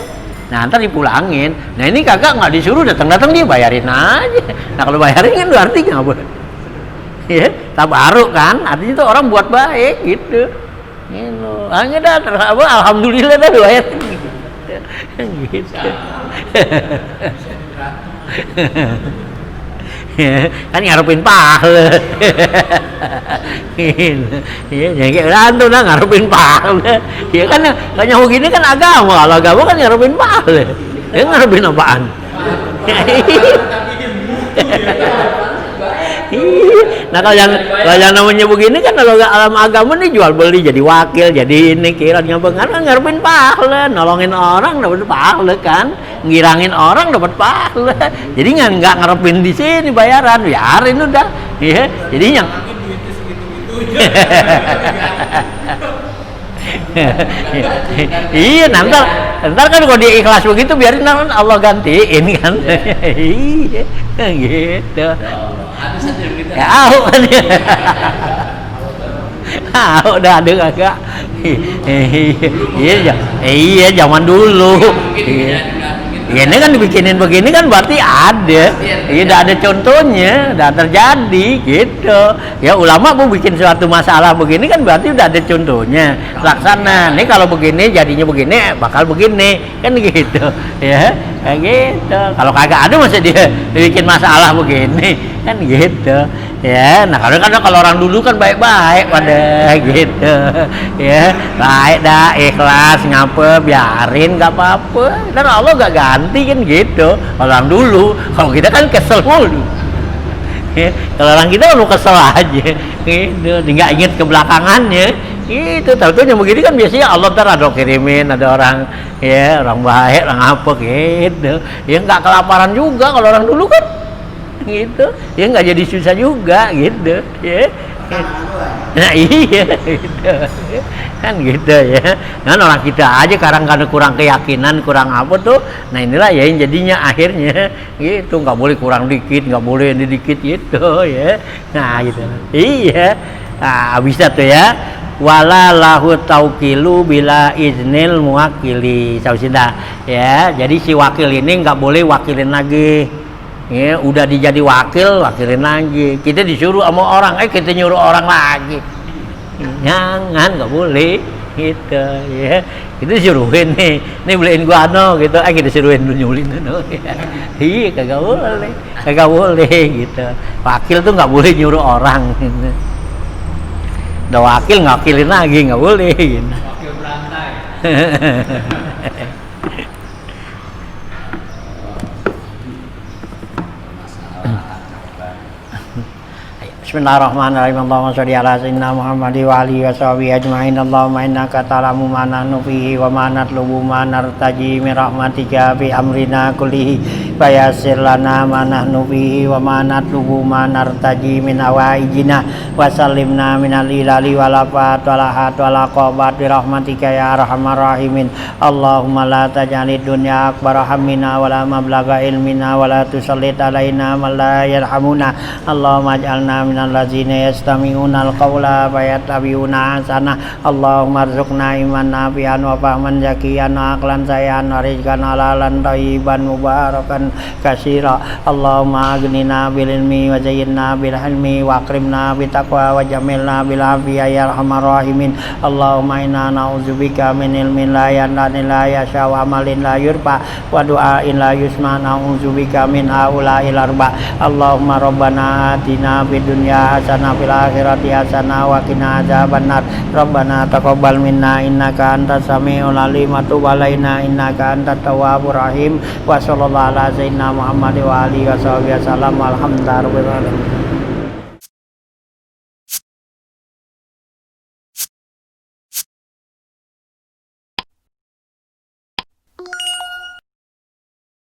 nah ntar dipulangin. Nah ini kagak, nggak disuruh, datang dia bayarin aja. Nah kalau bayarin kan berarti nggak boleh ya, tabaruk kan, artinya itu orang buat baik gitu. Gitu. Hanya dah apa, alhamdulillah dah bayarin gitu. Kan ngarepin pahala. Iya, kayak rantu dah ngarepin pahala. Ya kan nggak gini kan agama, kalau agama kan ngarepin pahala. Ya ngarepin apaan? Nah kalau yang namanya begini kan, kalau alam agama nih jual beli, jadi wakil, jadi ini kiranya pengaruh, ngarepin pahala, nolongin orang dapat pahala kan, ngirangin orang dapat pahala, jadi nggak ngarepin di sini bayaran, biarin udah, ya, jadi yang iya, ntar kan kalau dia ikhlas begitu biarin Allah gantiin kan. Iya gitu. Ya udah ada agak. Iya zaman dulu. Ya ini kan dibikinin begini kan berarti ada, udah ada contohnya, udah terjadi gitu. Ya ulama mau bikin suatu masalah begini kan berarti udah ada contohnya, laksana. Nih kalau begini jadinya begini, bakal begini kan gitu. Ya kayak gitu. Kalau kagak ada masa dia bikin masalah begini kan gitu. Ya, nah kalau orang dulu kan baik-baik pada gitu. Ya, baik dah, ikhlas, ngapa biarin nggak apa-apa. Dan Allah gak ganti kan gitu. Orang dulu, kalau kita kan kesel mulu. Ya, kalau orang kita lu kesel aja, gitu. Nggak inget kebelakangannya. Itu tahu-tahu yang begini kan biasanya Allah ntar ada kirimin, ada orang ya orang baik, orang apa gitu. Ya nggak kelaparan juga kalau orang dulu kan. gitu ya, nggak jadi susah juga gitu ya. Nah iya gitu kan gitu ya. Kan orang kita aja kadang-kadang kurang keyakinan, kurang apa tuh. Nah inilah ya yang jadinya akhirnya gitu, nggak boleh kurang dikit, nggak boleh ini dikit gitu ya. Nah gitu iya. Nah bisa tuh ya. Wala lahu taukilu bila iznil muwakili sausinda ya. Jadi si wakil ini nggak boleh wakilin lagi ya, udah dijadi wakilin lagi. Kita disuruh sama orang, kita nyuruh orang lagi, jangan, nggak boleh gitu ya. Kita disuruhin nih beliin gua gitu, kita suruhin nyulin ya. Iya kagak boleh gitu. Wakil tuh nggak boleh nyuruh orang gitu. Udah wakil ngakilin lagi nggak boleh gitu. Wakil berantai. Bismillahirrahmanirrahim. Allahumma sholli ala sayyidina Muhammad wa alihi wa sahbihi ajma'in. Allahumma innaka ta'lamu ma nahnu fihi wa ma natlubu ma nartaji min rahmatika fi amrina kullihi fayassir lana ma nahnu fihi wa ma natlubu ma nartaji min hawaijina wa sallimna min al-ilali wal afat wal ahat wal aqabat bi rahmatika ya arhamar rahimin. Allahumma la taj'alid dunya akbar hammina wa la mablagha ilmina wa la tusallit alaina man la yarhamuna. Allahumma ij'alna minal ladzina yastami'una al-qawla fayattabi'una ahsana. Allahumma arzuqna iman nafi'an wa fahman zakiyan wa aqlan sayan wa rizqan halalan thayyiban mubarakan katsira. Allahumma aghnina bil ilmi wa zayyinna bil hilmi wa akrimna bit taqwa wa jamilna bil afiyah ya arhamar rahimin. Allahumma inna na'udzubika min ilmin la yanfa'u la yasha wa amalin la yurfa wa du'ain la yusma. Na'udzubika min haula'il arba. Allahumma rabbana atina fid dunya hasanah fil akhirati hasanah wa qina adzabannar. Rabbana taqabbal minna innaka antas samiul alim wa tub alaina innaka antat tawwabur rahim. Wa sallallahu ala sayyidina Muhammad wa alihi wa sahbihi wasallam. Alhamdulillahirabbil alamin.